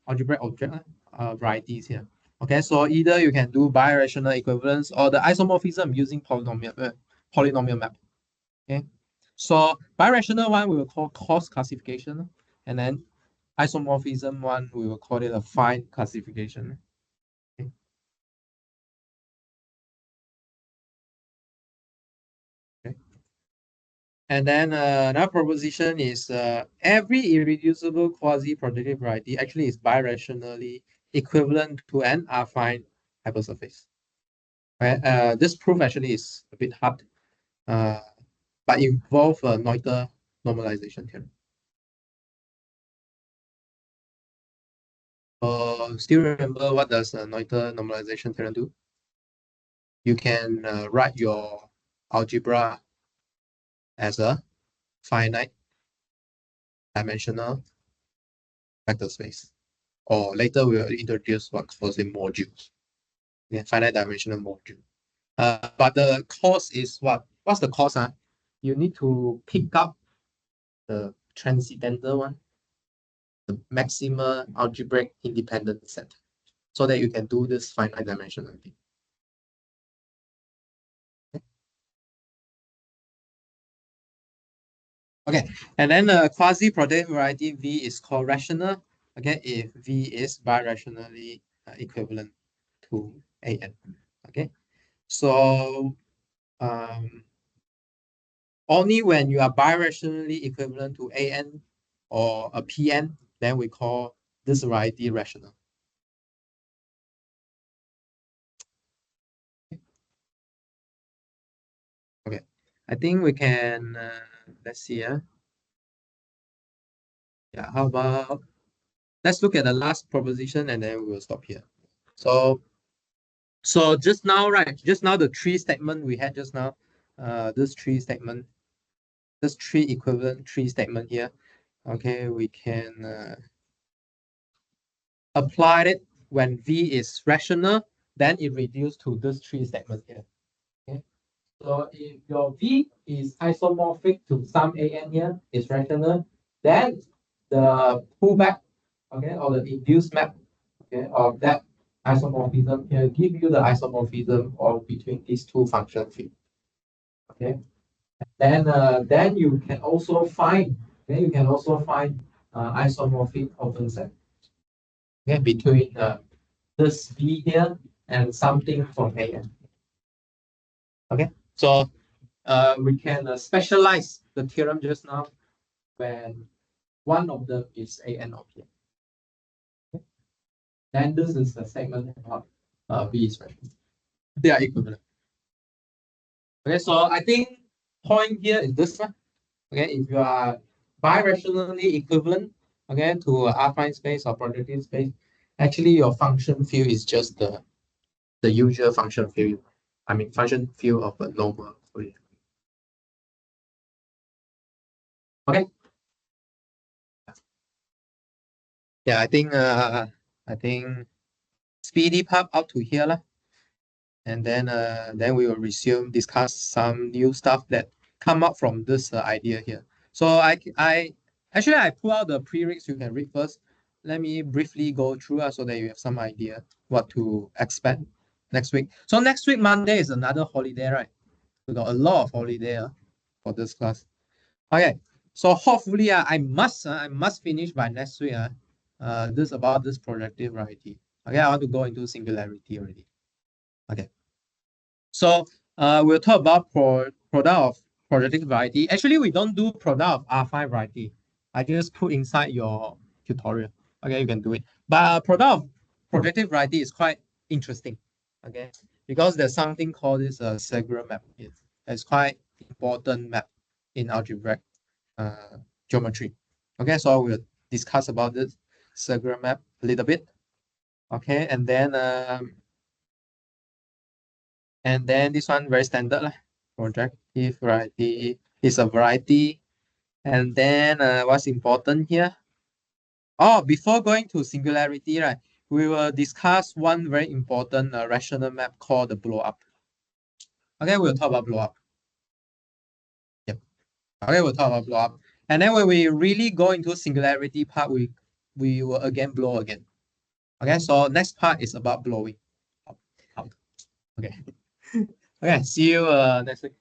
algebraic object varieties here. Okay, so either you can do birational equivalence or the isomorphism using polynomial map. Okay, so birational one we will call coarse classification, and then isomorphism one we will call it a fine classification. Okay. Okay. And then another proposition is every irreducible quasi-projective variety actually is birationally equivalent to an affine hypersurface. Right? This proof actually is a bit hard, but involves a Noether normalization theorem. Still remember what does a Noether normalization theorem do? You can write your algebra as a finite dimensional vector space. Or later we will introduce what's called a module. Yeah, finite dimensional module. But the cost is what? What's the cost? You need to pick up the transcendental one, the maximal algebraic independent set, so that you can do this finite dimensional thing. Okay, and then the quasi-projective variety V is called rational. Okay, if V is birationally equivalent to AN. Okay, so only when you are birationally equivalent to AN or a PN, then we call this variety rational. Okay, I think we can, let's see. Yeah, how about, let's look at the last proposition and then we will stop here. So just now, right, just now the three statement we had just now, this three statement, this three equivalent three statement here. Okay, we can apply it when V is rational, then it reduces to this three statement here. Okay. So if your V is isomorphic to some AN here, is rational, then the pullback, okay, or the induced map, okay, of that isomorphism here give you the isomorphism of between these two function fields. Okay. Then you can also find, isomorphic open set. Okay, between this V here and something from AN. Okay, so we can specialize the theorem just now when one of them is AN of here. Okay? Then this is the segment about V is rational. They are equivalent. Okay, so I think point here is this one. Okay, if you are birationally equivalent, okay, to affine space or projective space, actually your function field is just the usual function field. I mean function field of a normal. Okay. Yeah, I think speedy pub out to here lah. And then we will resume discuss some new stuff that come up from this idea here. So I actually I pull out the prereqs you can read first. Let me briefly go through so that you have some idea what to expect next week. So next week Monday is another holiday, right? We got a lot of holiday for this class. Okay, so hopefully I must finish by next week. This about this projective variety. Okay, I want to go into singularity already. Okay. So we'll talk about product of projective variety. Actually, we don't do product of R5 variety. I just put inside your tutorial. Okay, you can do it. But product of projective variety is quite interesting. Okay, because there's something called this Segre map. It's quite important map in algebraic geometry. Okay, so we'll discuss about this Segre map a little bit. Okay, and then this one very standard lah. Projective variety is a variety. And then what's important here? Oh, before going to singularity, right, we will discuss one very important rational map called the blow up. Okay, we'll talk about blow up. Yep. Okay, we'll talk about blow up. And then when we really go into singularity part, we will again blow again. Okay, so next part is about blowing. Out. Okay. Okay, see you next week.